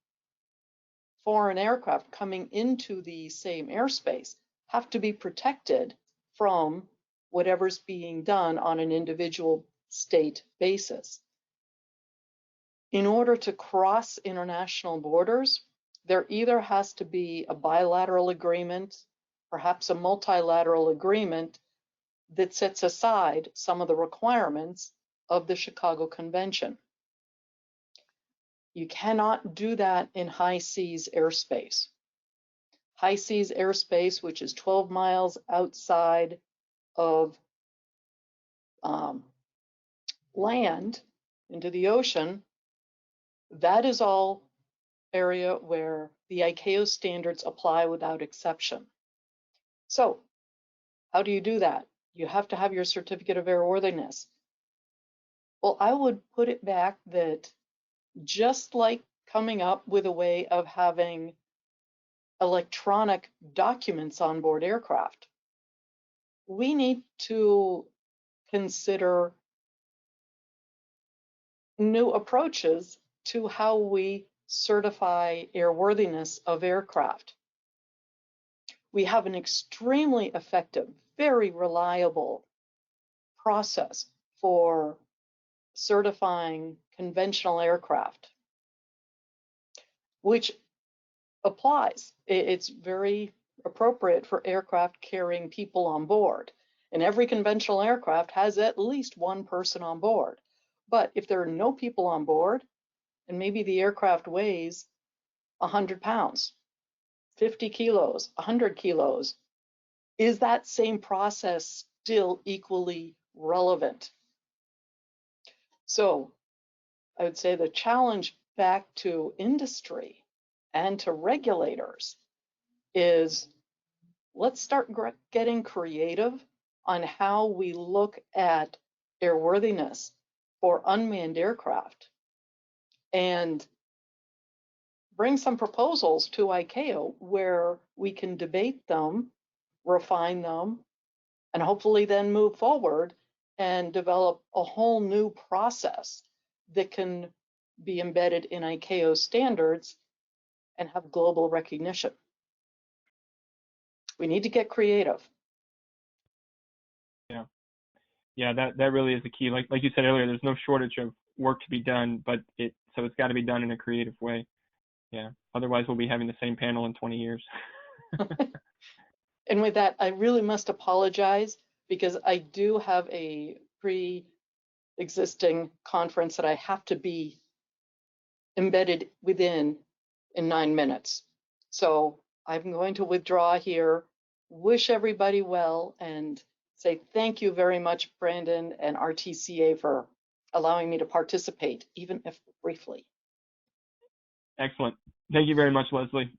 foreign aircraft coming into the same airspace, have to be protected from whatever's being done on an individual state basis. In order to cross international borders, there either has to be a bilateral agreement, perhaps a multilateral agreement that sets aside some of the requirements of the Chicago Convention. You cannot do that in high seas airspace. High seas airspace, which is 12 miles outside of land into the ocean, that is all area where the ICAO standards apply without exception. So how do you do that? You have to have your certificate of airworthiness. Well, I would put it back that just like coming up with a way of having electronic documents on board aircraft, we need to consider new approaches to how we certify airworthiness of aircraft. We have an extremely effective, very reliable process for certifying conventional aircraft, which applies. It's very appropriate for aircraft carrying people on board. And every conventional aircraft has at least one person on board. But if there are no people on board, and maybe the aircraft weighs 100 pounds, 50 kilos, 100 kilos, is that same process still equally relevant? So I would say the challenge back to industry and to regulators is, let's start getting creative on how we look at airworthiness for unmanned aircraft and bring some proposals to ICAO where we can debate them, refine them, and hopefully then move forward and develop a whole new process that can be embedded in ICAO standards and have global recognition. We need to get creative. Yeah, that really is the key. Like you said earlier, there's no shortage of work to be done, but so it's got to be done in a creative way. Yeah, otherwise we'll be having the same panel in 20 years. And with that, I really must apologize because I do have a pre-existing conference that I have to be embedded within in 9 minutes. So I'm going to withdraw here, wish everybody well, and say thank you very much, Brandon and RTCA, for allowing me to participate, even if briefly. Excellent. Thank you very much, Leslie.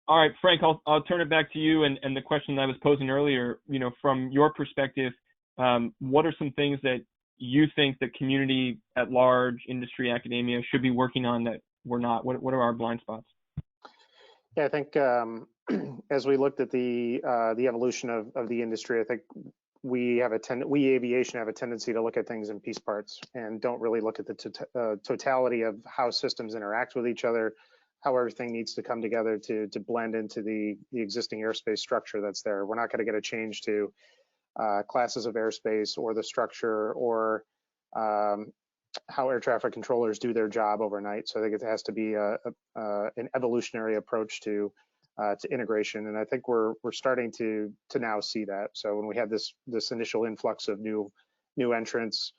All right, Frank, I'll turn it back to you. And the question that I was posing earlier, from your perspective, what are some things that you think the community at large, industry, academia should be working on that we're not? What are our blind spots? Yeah, I think as we looked at the evolution of the industry, I think we aviation have a tendency to look at things in piece parts and don't really look at the totality of how systems interact with each other, how everything needs to come together to blend into the existing airspace structure that's there. We're not going to get a change to classes of airspace or the structure or how air traffic controllers do their job overnight. So I think it has to be an evolutionary approach to integration, and I think we're starting to now see that. So when we had this initial influx of new entrants,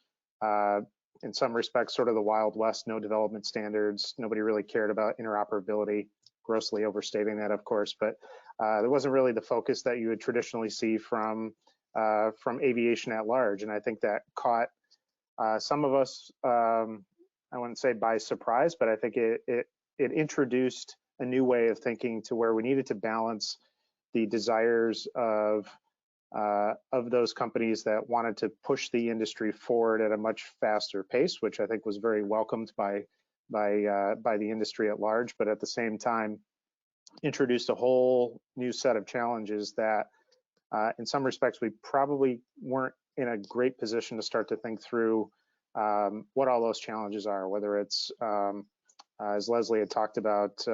in some respects, sort of the Wild West, no development standards, nobody really cared about interoperability, grossly overstating that, of course, but there wasn't really the focus that you would traditionally see from aviation at large, and I think that caught some of us, I wouldn't say by surprise, but I think it introduced a new way of thinking to where we needed to balance the desires of those companies that wanted to push the industry forward at a much faster pace, which I think was very welcomed by the industry at large, but at the same time introduced a whole new set of challenges that in some respects we probably weren't in a great position to start to think through what all those challenges are, whether it's as Leslie had talked about,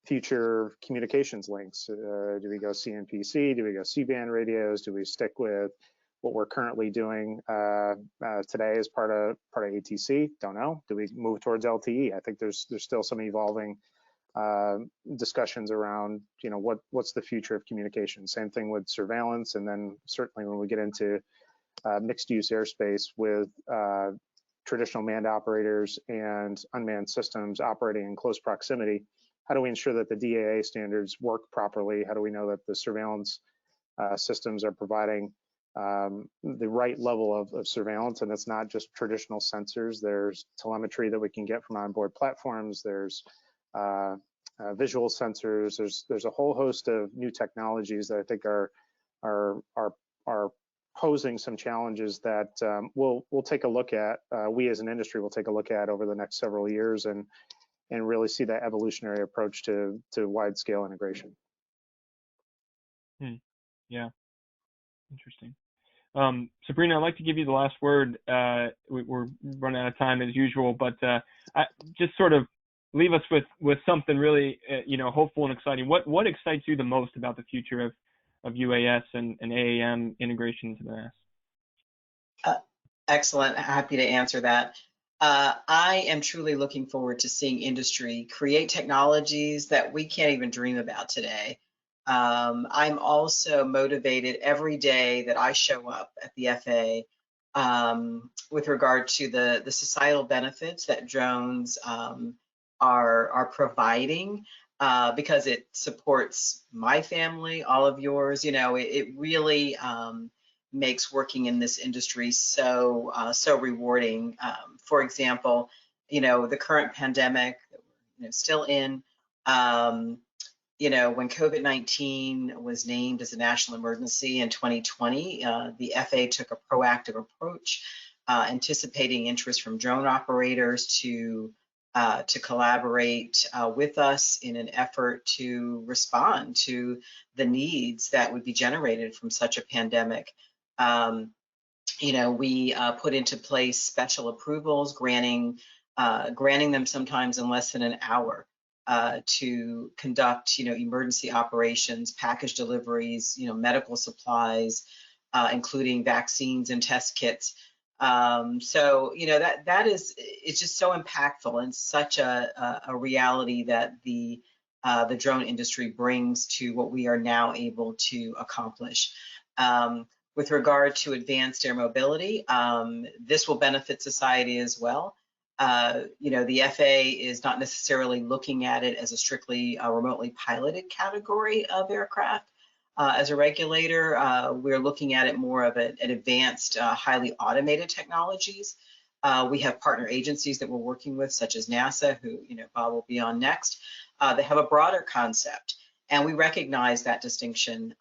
future communications links. Do we go CNPC? Do we go C-band radios? Do we stick with what we're currently doing today as part of ATC? Don't know. Do we move towards LTE? I think there's still some evolving discussions around, what's the future of communication. Same thing with surveillance, and then certainly when we get into mixed use airspace with traditional manned operators and unmanned systems operating in close proximity, how do we ensure that the DAA standards work properly? How do we know that the surveillance systems are providing the right level of surveillance? And it's not just traditional sensors. There's telemetry that we can get from onboard platforms. There's visual sensors. There's a whole host of new technologies that I think are posing some challenges that we'll take a look at. We as an industry will take a look at over the next several years and really see that evolutionary approach to wide scale integration. Yeah, interesting. Sabrina, I'd like to give you the last word. We're running out of time as usual, but just sort of leave us with something really, hopeful and exciting. What excites you the most about the future of UAS and AAM integration into the MASP? Excellent. Happy to answer that. I am truly looking forward to seeing industry create technologies that we can't even dream about today. I'm also motivated every day that I show up at the FAA with regard to the societal benefits that drones are providing, because it supports my family, all of yours. It really makes working in this industry so rewarding. For example, the current pandemic that we're still in. When COVID-19 was named as a national emergency in 2020, the FAA took a proactive approach, anticipating interest from drone operators to collaborate with us in an effort to respond to the needs that would be generated from such a pandemic. We put into place special approvals, granting them sometimes in less than an hour to conduct, emergency operations, package deliveries, medical supplies, including vaccines and test kits. It's just so impactful and such a reality that the drone industry brings to what we are now able to accomplish. With regard to advanced air mobility, this will benefit society as well. The FAA is not necessarily looking at it as a strictly remotely piloted category of aircraft. As a regulator, we're looking at it more of an advanced, highly automated technologies. We have partner agencies that we're working with, such as NASA, who Bob will be on next. They have a broader concept, and we recognize that distinction.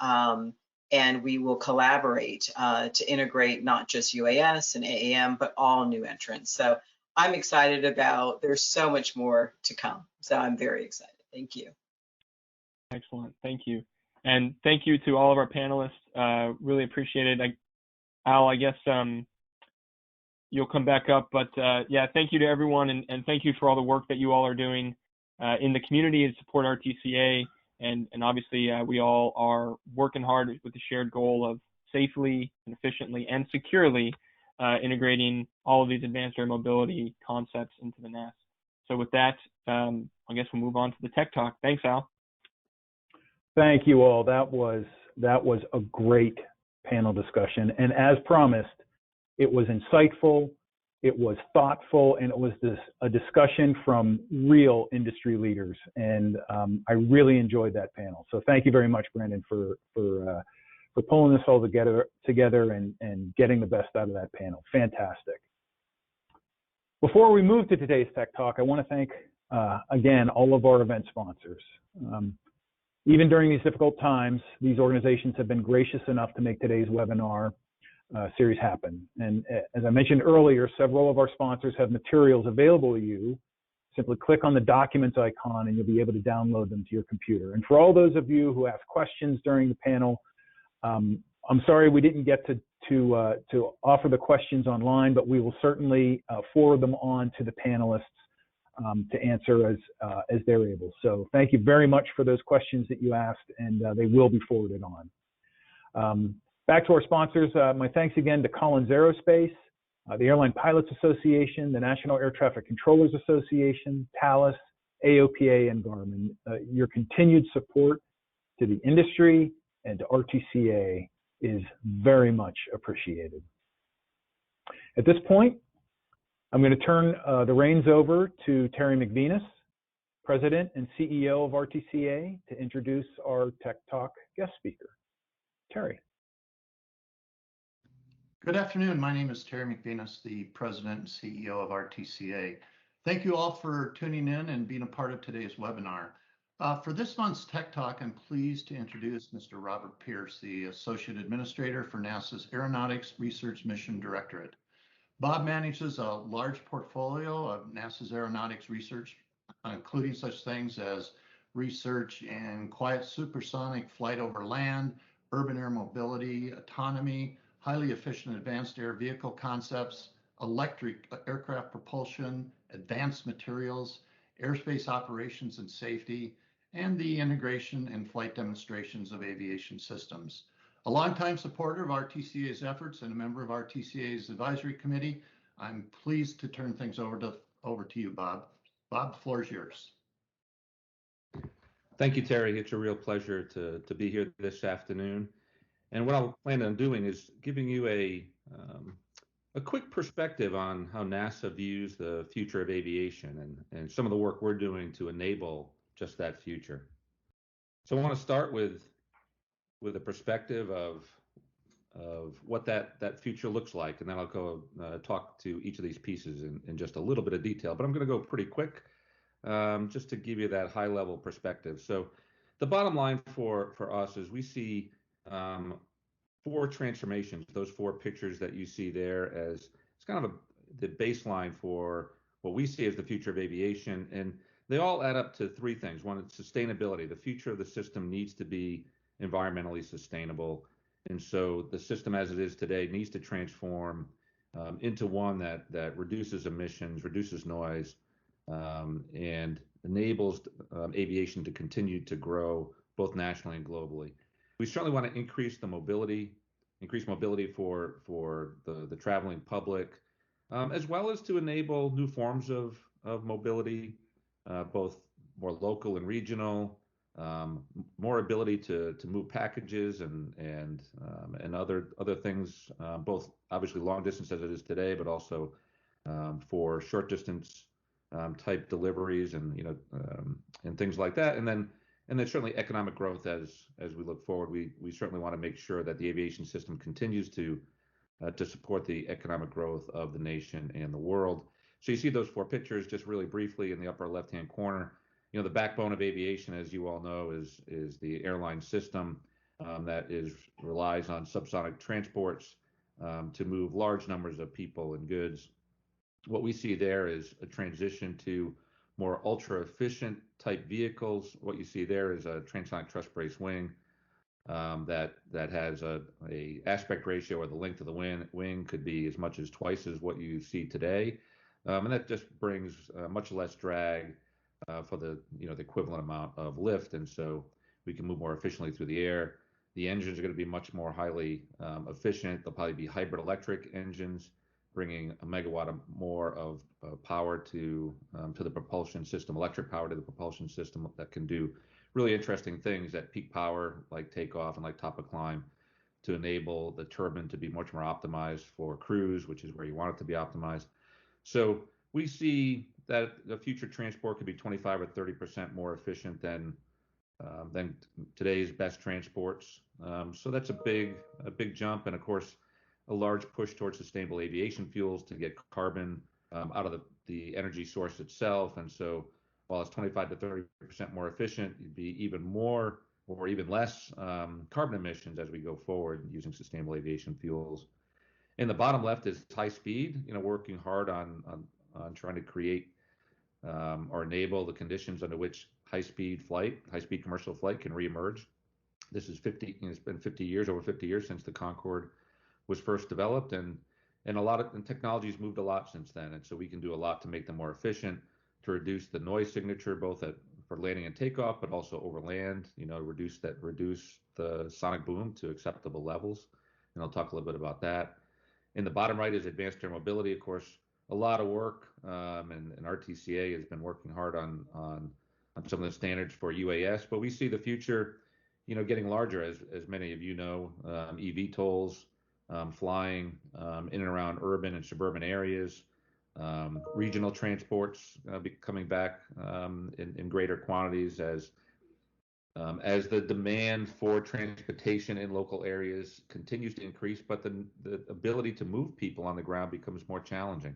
And we will collaborate to integrate not just UAS and AAM, but all new entrants. So I'm excited there's so much more to come. So I'm very excited. Thank you. Excellent. Thank you. And thank you to all of our panelists. Really appreciate it. Al, I guess you'll come back up, but yeah, thank you to everyone, and thank you for all the work that you all are doing in the community to support RTCA. And obviously, we all are working hard with the shared goal of safely and efficiently and securely integrating all of these advanced air mobility concepts into the NAS. So with that, I guess we'll move on to the tech talk. Thanks, Al. Thank you all. That was a great panel discussion. And as promised, it was insightful, it was thoughtful, and it was a discussion from real industry leaders. And I really enjoyed that panel. So thank you very much, Brandon, for pulling this all together and getting the best out of that panel. Fantastic. Before we move to today's Tech Talk, I want to thank, again, all of our event sponsors. Even during these difficult times, these organizations have been gracious enough to make today's webinar series happen. And as I mentioned earlier, several of our sponsors have materials available to you. Simply click on the documents icon and you'll be able to download them to your computer. And for all those of you who asked questions during the panel, I'm sorry we didn't get to offer the questions online, but we will certainly forward them on to the panelists to answer as they're able. So thank you very much for those questions that you asked, and they will be forwarded on. Back to our sponsors, my thanks again to Collins Aerospace, the Airline Pilots Association, the National Air Traffic Controllers Association, Thales, AOPA, and Garmin. Your continued support to the industry and to RTCA is very much appreciated. At this point, I'm going to turn the reins over to Terry McMahon, President and CEO of RTCA, to introduce our Tech Talk guest speaker. Terry. Good afternoon. My name is Terry McMahon, the President and CEO of RTCA. Thank you all for tuning in and being a part of today's webinar. For this month's Tech Talk, I'm pleased to introduce Mr. Robert Pierce, the Associate Administrator for NASA's Aeronautics Research Mission Directorate. Bob manages a large portfolio of NASA's aeronautics research, including such things as research in quiet supersonic flight over land, urban air mobility, autonomy, highly efficient advanced air vehicle concepts, electric aircraft propulsion, advanced materials, airspace operations and safety, and the integration and flight demonstrations of aviation systems. A longtime supporter of RTCA's efforts and a member of RTCA's advisory committee, I'm pleased to turn things over to you, Bob. Bob, the floor is yours. Thank you, Terry. It's a real pleasure to be here this afternoon. And what I'll plan on doing is giving you a quick perspective on how NASA views the future of aviation and some of the work we're doing to enable just that future. So I want to start with a perspective of what that future looks like, and then I'll go talk to each of these pieces in just a little bit of detail. But I'm going to go pretty quick, just to give you that high-level perspective. So the bottom line for us is we see 4 transformations, those 4 pictures that you see there, as it's kind of the baseline for what we see as the future of aviation. And they all add up to 3 things. One is sustainability. The future of the system needs to be environmentally sustainable. And so the system as it is today needs to transform into one that reduces emissions, reduces noise, and enables aviation to continue to grow both nationally and globally. We certainly want to increase mobility for the traveling public, as well as to enable new forms of mobility, both more local and regional, more ability to move packages and other things, both obviously long distance as it is today, but also for short distance type deliveries and things like that. And then certainly economic growth as we look forward. We certainly want to make sure that the aviation system continues to support the economic growth of the nation and the world. So you see those 4 pictures just really briefly in the upper left-hand corner. The backbone of aviation, as you all know, is the airline system that relies on subsonic transports to move large numbers of people and goods. What we see there is a transition to more ultra-efficient type vehicles. What you see there is a transonic truss brace wing that has a aspect ratio, or the length of the wing could be as much as twice as what you see today, and that just brings much less drag for the equivalent amount of lift, and so we can move more efficiently through the air. The engines are going to be much more highly efficient. They'll probably be hybrid electric engines, bringing a megawatt or more of power to the propulsion system, electric power to the propulsion system, that can do really interesting things at peak power, like takeoff and like top of climb, to enable the turbine to be much more optimized for cruise, which is where you want it to be optimized. So we see that the future transport could be 25 or 30% more efficient than today's best transports. So that's a big jump, and of course, a large push towards sustainable aviation fuels to get carbon out of the energy source itself. And so while it's 25 to 30% more efficient, it'd be even more or even less carbon emissions as we go forward using sustainable aviation fuels. In the bottom left is high speed, working hard on trying to create or enable the conditions under which high-speed commercial flight can reemerge. This is it's been over 50 years since the Concorde was first developed, and technology's moved a lot since then. And so we can do a lot to make them more efficient, to reduce the noise signature, both for landing and takeoff, but also over land, reduce the sonic boom to acceptable levels. And I'll talk a little bit about that. In the bottom right is advanced air mobility. Of course, a lot of work, and RTCA has been working hard on some of the standards for UAS, but we see the future, getting larger, as many of you know, eVTOLs, flying in and around urban and suburban areas, regional transports coming back in greater quantities as the demand for transportation in local areas continues to increase, but the ability to move people on the ground becomes more challenging.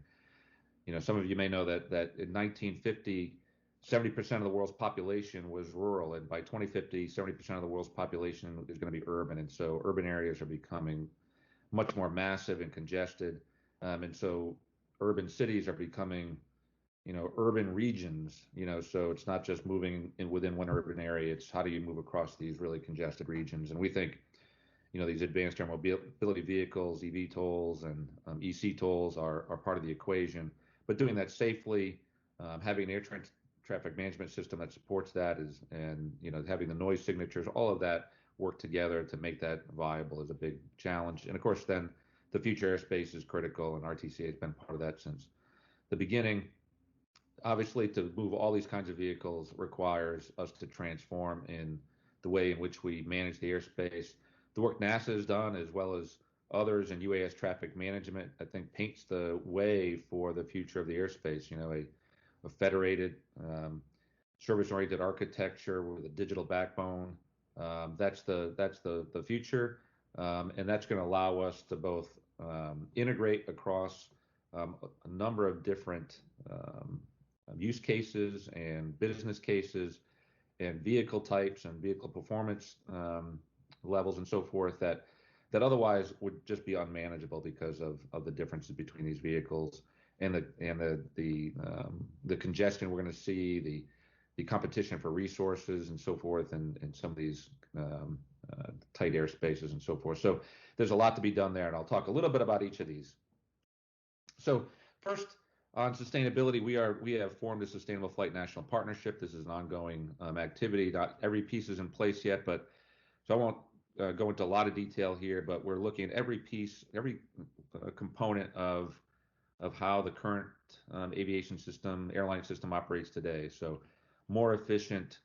Some of you may know that in 1950, 70% of the world's population was rural, and by 2050, 70% of the world's population is going to be urban, and so urban areas are becoming much more massive and congested, and so urban cities are becoming, urban regions. So it's not just moving within one urban area; it's how do you move across these really congested regions. And we think, these advanced air mobility vehicles, eVTOLs and eCTOLs are part of the equation. But doing that safely, having an air traffic management system that supports that and having the noise signatures, all of that work together to make that viable is a big challenge. And of course, then the future airspace is critical, and RTCA has been part of that since the beginning. Obviously, to move all these kinds of vehicles requires us to transform in the way in which we manage the airspace. The work NASA has done, as well as others in UAS traffic management, I think paints the way for the future of the airspace. A federated, service-oriented architecture with a digital backbone. That's the future, and that's going to allow us to both integrate across a number of different use cases and business cases and vehicle types and vehicle performance levels and so forth that otherwise would just be unmanageable because of the differences between these vehicles and the congestion we're going to see, the competition for resources and so forth, and some of these tight airspaces and so forth. So there's a lot to be done there, and I'll talk a little bit about each of these. So first, on sustainability, we have formed a Sustainable Flight National Partnership. This is an ongoing activity. Not every piece is in place yet, but so I won't go into a lot of detail here, but we're looking at every piece, every component of how the current aviation system, airline system operates today. So more efficient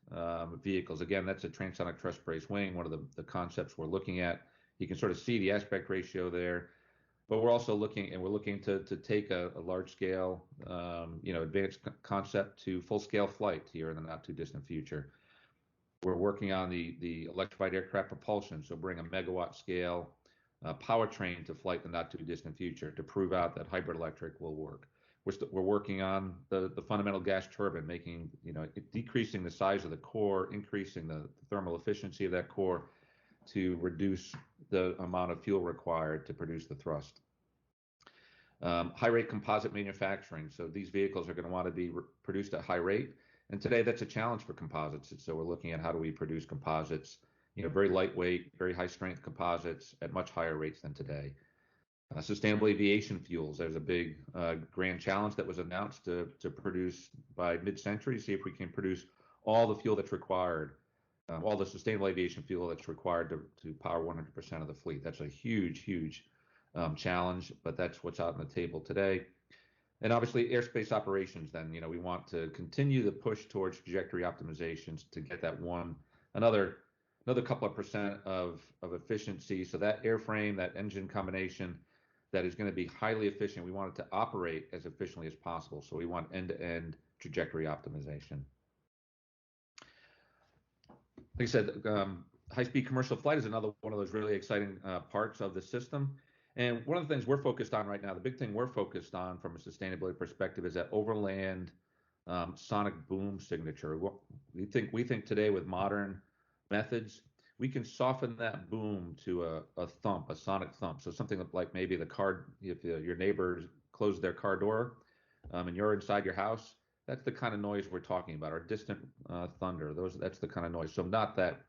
vehicles. Again, that's a transonic truss brace wing, one of the concepts we're looking at. You can sort of see the aspect ratio there. But we're also looking to take a large scale, advanced concept to full scale flight here in the not too distant future. We're working on the electrified aircraft propulsion, so bring a megawatt scale powertrain to flight in the not too distant future to prove out that hybrid electric will work. We're working on the fundamental gas turbine, decreasing the size of the core, increasing the thermal efficiency of that core to reduce the amount of fuel required to produce the thrust. High rate composite manufacturing. So these vehicles are going to want to be produced at high rate. And today that's a challenge for composites. So we're looking at how do we produce composites, very lightweight, very high strength composites at much higher rates than today. Sustainable aviation fuels. There's a big grand challenge that was announced to produce by mid-century, see if we can produce all the fuel that's required, all the sustainable aviation fuel that's required to power 100% of the fleet. That's a huge challenge, but that's what's out on the table today. And obviously airspace operations, then, we want to continue the push towards trajectory optimizations to get that another couple of percent of efficiency. So that airframe, that engine combination that is going to be highly efficient, we want it to operate as efficiently as possible. So we want end-to-end trajectory optimization. Like I said, high-speed commercial flight is another one of those really exciting parts of the system. And one of the things we're focused on right now, the big thing we're focused on from a sustainability perspective is that overland sonic boom signature. We think today with modern methods, we can soften that boom to a thump, a sonic thump. So something like maybe if your neighbors close their car door and you're inside your house, that's the kind of noise we're talking about, or distant thunder. That's the kind of noise. So not that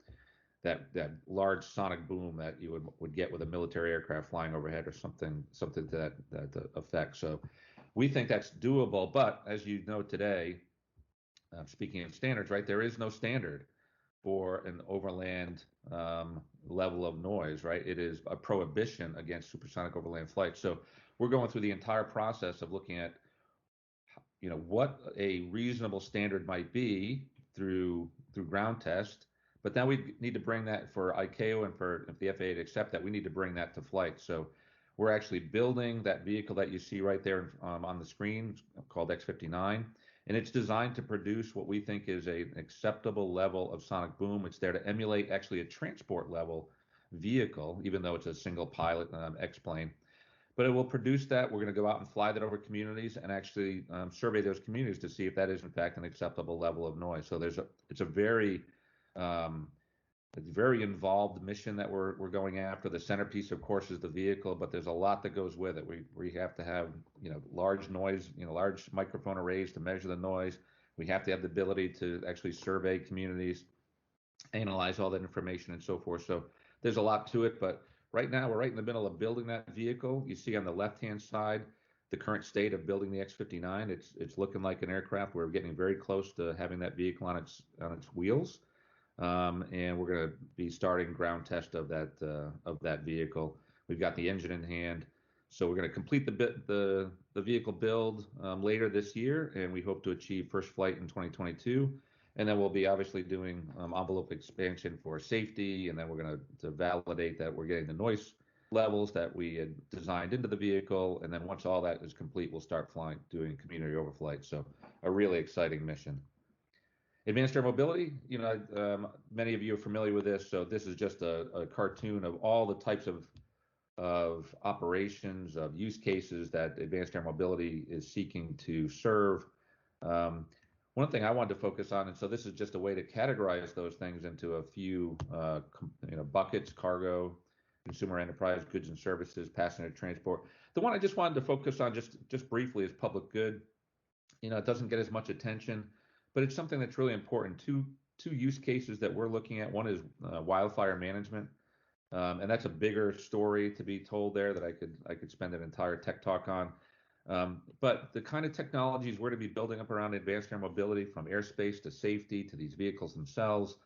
large sonic boom that you would get with a military aircraft flying overhead or something to that effect. So we think that's doable. But as you know today, speaking of standards, right, there is no standard for an overland level of noise, right? It is a prohibition against supersonic overland flight. So we're going through the entire process of looking at what a reasonable standard might be through ground test. But then we need to bring that for ICAO and for if the FAA to accept that, we need to bring that to flight. So we're actually building that vehicle that you see right there on the screen called X-59. And it's designed to produce what we think is an acceptable level of sonic boom. It's there to emulate actually a transport level vehicle, even though it's a single pilot X-plane. But it will produce that. We're going to go out and fly that over communities and actually survey those communities to see if that is in fact an acceptable level of noise. So it's a very involved mission that we're going after. The centerpiece, of course, is the vehicle, but there's a lot that goes with it. We have to have large noise, large microphone arrays to measure the noise. We have to have the ability to actually survey communities, analyze all that information, and so forth. So there's a lot to it, but Right now, we're right in the middle of building that vehicle. You see on the left-hand side, the current state of building the X-59. It's looking like an aircraft. We're getting very close to having that vehicle on its wheels, and we're going to be starting ground test of that vehicle. We've got the engine in hand, so we're going to complete the vehicle build later this year, and we hope to achieve first flight in 2022. And then we'll be obviously doing envelope expansion for safety, and then we're going to validate that we're getting the noise levels that we had designed into the vehicle. And then once all that is complete, we'll start flying, doing community overflight. So a really exciting mission. Advanced air mobility, many of you are familiar with this. So this is just a cartoon of all the types of operations, of use cases that advanced air mobility is seeking to serve. One thing I wanted to focus on, and so this is just a way to categorize those things into a few buckets: cargo, consumer enterprise, goods and services, passenger transport. The one I just wanted to focus on just briefly is public good. It doesn't get as much attention, but it's something that's really important. Two use cases that we're looking at. One is wildfire management, and that's a bigger story to be told there that I could spend an entire tech talk on. But the kind of technologies we're to be building up around advanced air mobility, from airspace to safety to these vehicles themselves,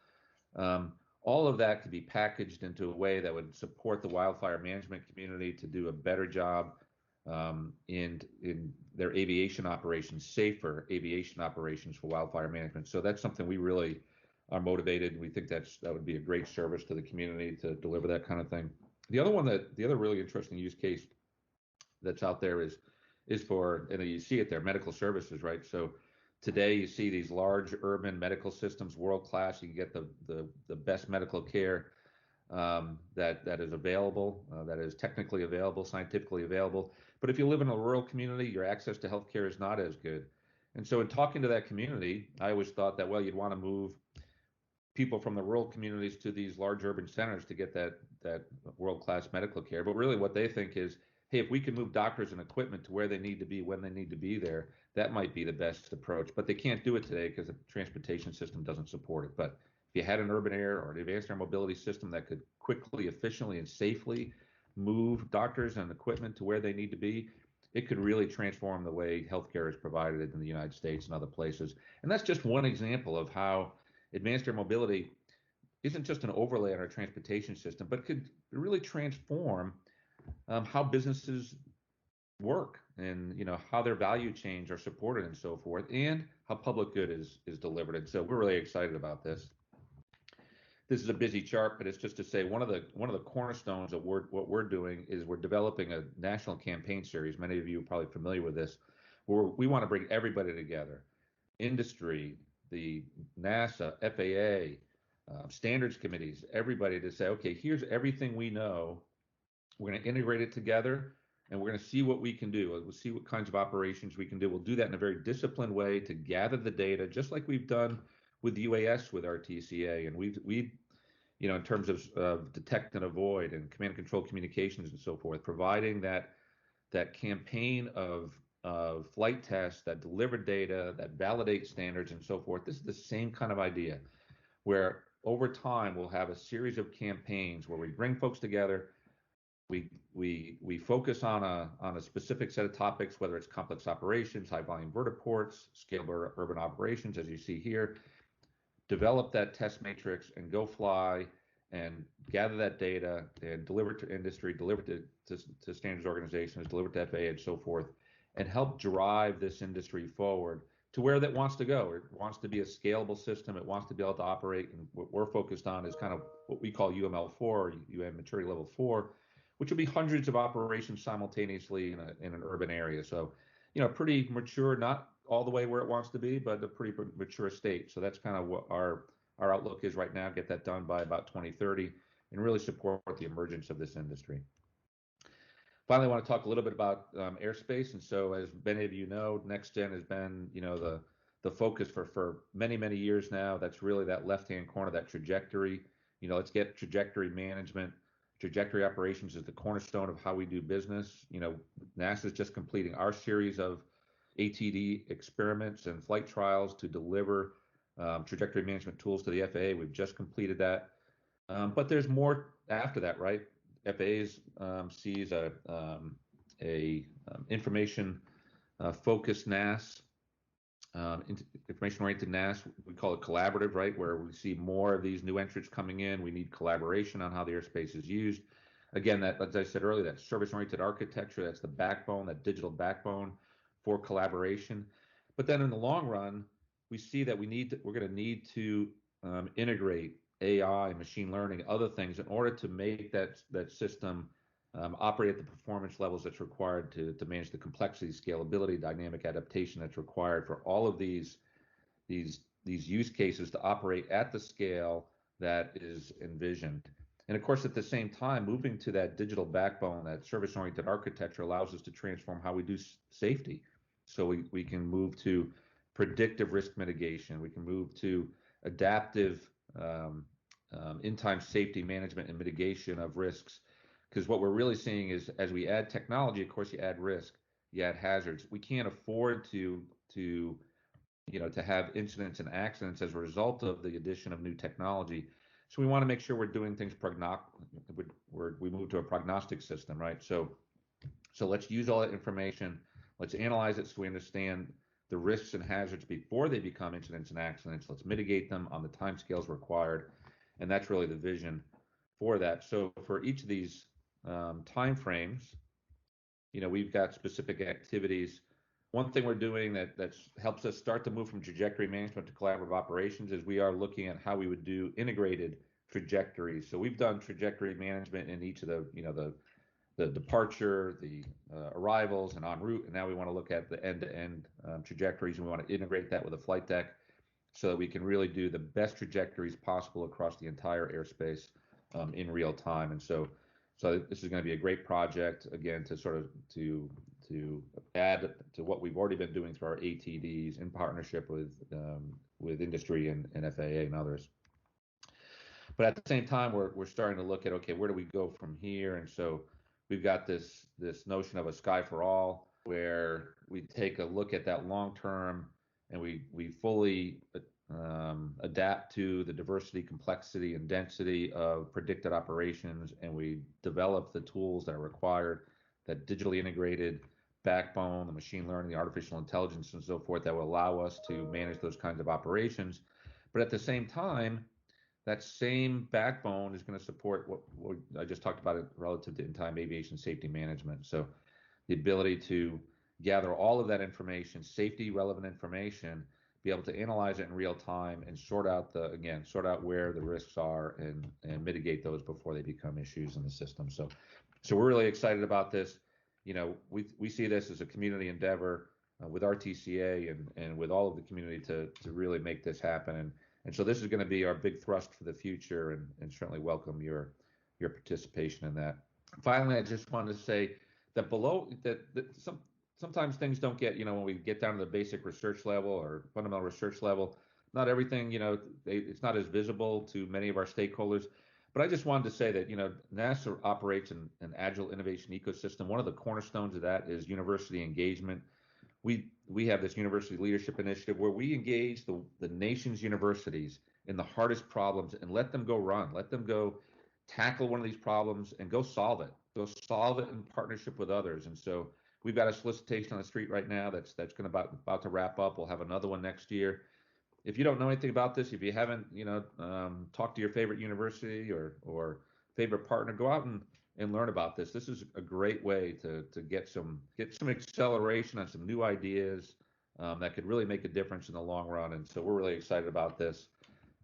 all of that could be packaged into a way that would support the wildfire management community to do a better job in their aviation operations, safer aviation operations for wildfire management. So that's something we really are motivated. We think that would be a great service to the community to deliver that kind of thing. The other really interesting use case that's out there is for, and you see it there, medical services, right? So today you see these large urban medical systems, world-class. You can get the best medical care that is available, that is technically available, scientifically available. But if you live in a rural community, your access to healthcare is not as good. And so in talking to that community, I always thought that, well, you'd want to move people from the rural communities to these large urban centers to get that world-class medical care. But really what they think is, hey, if we can move doctors and equipment to where they need to be, when they need to be there, that might be the best approach. But they can't do it today because the transportation system doesn't support it. But if you had an urban air or an advanced air mobility system that could quickly, efficiently, and safely move doctors and equipment to where they need to be, it could really transform the way healthcare is provided in the United States and other places. And that's just one example of how advanced air mobility isn't just an overlay on our transportation system, but could really transform how businesses work, and how their value chains are supported and so forth, and how public good is delivered. And so we're really excited about this. This is a busy chart, but it's just to say one of the cornerstones of what we're doing is we're developing a national campaign series. Many of you are probably familiar with this, where we want to bring everybody together: industry, the NASA, FAA, standards committees, everybody, to say, okay, here's everything we know. We're going to integrate it together, and we're going to see what we can do. We'll see what kinds of operations we can do. We'll do that in a very disciplined way to gather the data, just like we've done with UAS with RTCA, and we in terms of detect and avoid and command and control communications and so forth, providing that campaign of flight tests that deliver data, that validate standards and so forth. This is the same kind of idea, where over time we'll have a series of campaigns where we bring folks together. We focus on a specific set of topics, whether it's complex operations, high volume vertiports, scalable urban operations, as you see here. Develop that test matrix and go fly and gather that data and deliver it to industry, deliver it to standards organizations, deliver it to FAA and so forth, and help drive this industry forward to where that wants to go. It wants to be a scalable system. It wants to be able to operate. And what we're focused on is kind of what we call UML4, or UN Maturity Level 4, which will be hundreds of operations simultaneously in an urban area. So, pretty mature, not all the way where it wants to be, but a pretty mature state. So that's kind of what our outlook is right now: get that done by about 2030 and really support the emergence of this industry. Finally, I want to talk a little bit about airspace. And so, as many of you know, NextGen has been, the focus for many, many years now. That's really that left-hand corner, that trajectory. Let's get trajectory management. Trajectory operations is the cornerstone of how we do business. NASA is just completing our series of ATD experiments and flight trials to deliver trajectory management tools to the FAA. We've just completed that. But there's more after that, right? FAA sees a information focused NAS, information-oriented NAS. We call it collaborative, right? Where we see more of these new entrants coming in. We need collaboration on how the airspace is used. Again, that, as I said earlier, that service-oriented architecture, that's the backbone, that digital backbone for collaboration. But then in the long run, we see that we're going to need to integrate AI, machine learning, other things in order to make that system operate at the performance levels that's required to manage the complexity, scalability, dynamic adaptation that's required for all of these use cases to operate at the scale that is envisioned. And of course, at the same time, moving to that digital backbone, that service-oriented architecture allows us to transform how we do safety. So we can move to predictive risk mitigation. We can move to adaptive in-time safety management and mitigation of risks. Because what we're really seeing is, as we add technology, of course, you add risk, you add hazards. We can't afford to have incidents and accidents as a result of the addition of new technology. So we want to make sure we're doing things we move to a prognostic system, right? So let's use all that information. Let's analyze it so we understand the risks and hazards before they become incidents and accidents. Let's mitigate them on the timescales required, and that's really the vision for that. So for each of these timeframes, we've got specific activities. One thing we're doing that helps us start to move from trajectory management to collaborative operations is we are looking at how we would do integrated trajectories. So we've done trajectory management in each of the departure, the arrivals, and en route, and now we want to look at the end-to-end trajectories, and we want to integrate that with a flight deck so that we can really do the best trajectories possible across the entire airspace in real time. And so this is going to be a great project, again, to sort of to add to what we've already been doing through our ATDs in partnership with industry and FAA and others. But at the same time, we're starting to look at, okay, where do we go from here? And so we've got this notion of a sky for all, where we take a look at that long term and we fully adapt to the diversity, complexity, and density of predicted operations, and we develop the tools that are required, that digitally integrated backbone, the machine learning, the artificial intelligence, and so forth that will allow us to manage those kinds of operations. But at the same time, that same backbone is going to support what I just talked about it relative to in-time aviation safety management. So the ability to gather all of that information, safety relevant information, be able to analyze it in real time and sort out where the risks are and mitigate those before they become issues in the system. So we're really excited about this. We see this as a community endeavor with RTCA and with all of the community to really make this happen. And so this is going to be our big thrust for the future, and certainly welcome your participation in that. Finally, I just wanted to say that sometimes things don't get, when we get down to the basic research level or fundamental research level, not everything, it's not as visible to many of our stakeholders. But I just wanted to say that, NASA operates an agile innovation ecosystem. One of the cornerstones of that is university engagement. We have this university leadership initiative where we engage the nation's universities in the hardest problems and let them go tackle one of these problems and go solve it in partnership with others. And so we've got a solicitation on the street right now that's going to about to wrap up. We'll have another one next year. If you don't know anything about this, if you haven't talked to your favorite university or favorite partner, go out and learn about this. This is a great way to get some acceleration on some new ideas that could really make a difference in the long run. And so we're really excited about this.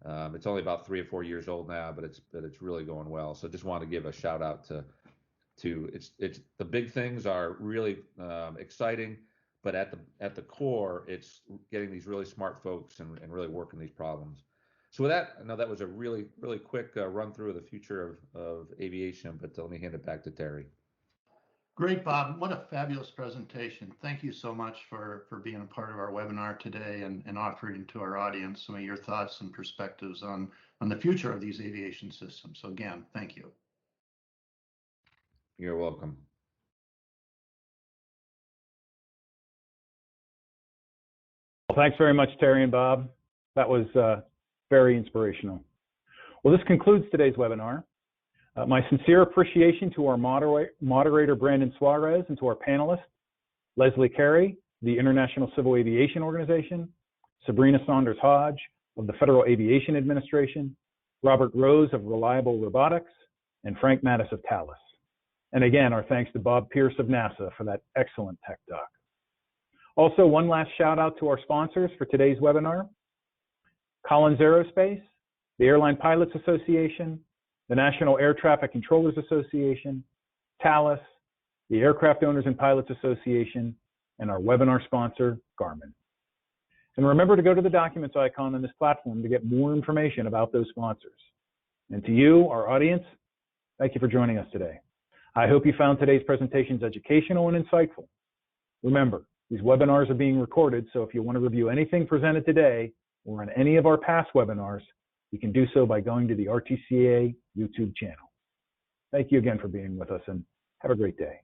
It's only about 3 or 4 years old now, but it's really going well. So just wanted to give a shout out to it's the big things are really exciting, but at the core, it's getting these really smart folks and really working these problems. So with that, I know that was a really, really quick run through of the future of aviation, but let me hand it back to Terry. Great, Bob. What a fabulous presentation. Thank you so much for being a part of our webinar today and offering to our audience some of your thoughts and perspectives on the future of these aviation systems. So again, thank you. You're welcome. Well, thanks very much, Terry and Bob. That was very inspirational. Well, this concludes today's webinar. My sincere appreciation to our moderator, Brandon Suarez, and to our panelists, Leslie Cary, the International Civil Aviation Organization, Sabrina Saunders-Hodge of the Federal Aviation Administration, Robert Rose of Reliable Robotics, and Frank Matus of Thales. And again, our thanks to Bob Pierce of NASA for that excellent tech doc. Also, one last shout out to our sponsors for today's webinar: Collins Aerospace, the Airline Pilots Association, the National Air Traffic Controllers Association, Thales, the Aircraft Owners and Pilots Association, and our webinar sponsor, Garmin. And remember to go to the documents icon on this platform to get more information about those sponsors. And to you, our audience, thank you for joining us today. I hope you found today's presentations educational and insightful. Remember, these webinars are being recorded, so if you want to review anything presented today or on any of our past webinars, you can do so by going to the RTCA YouTube channel. Thank you again for being with us, and have a great day.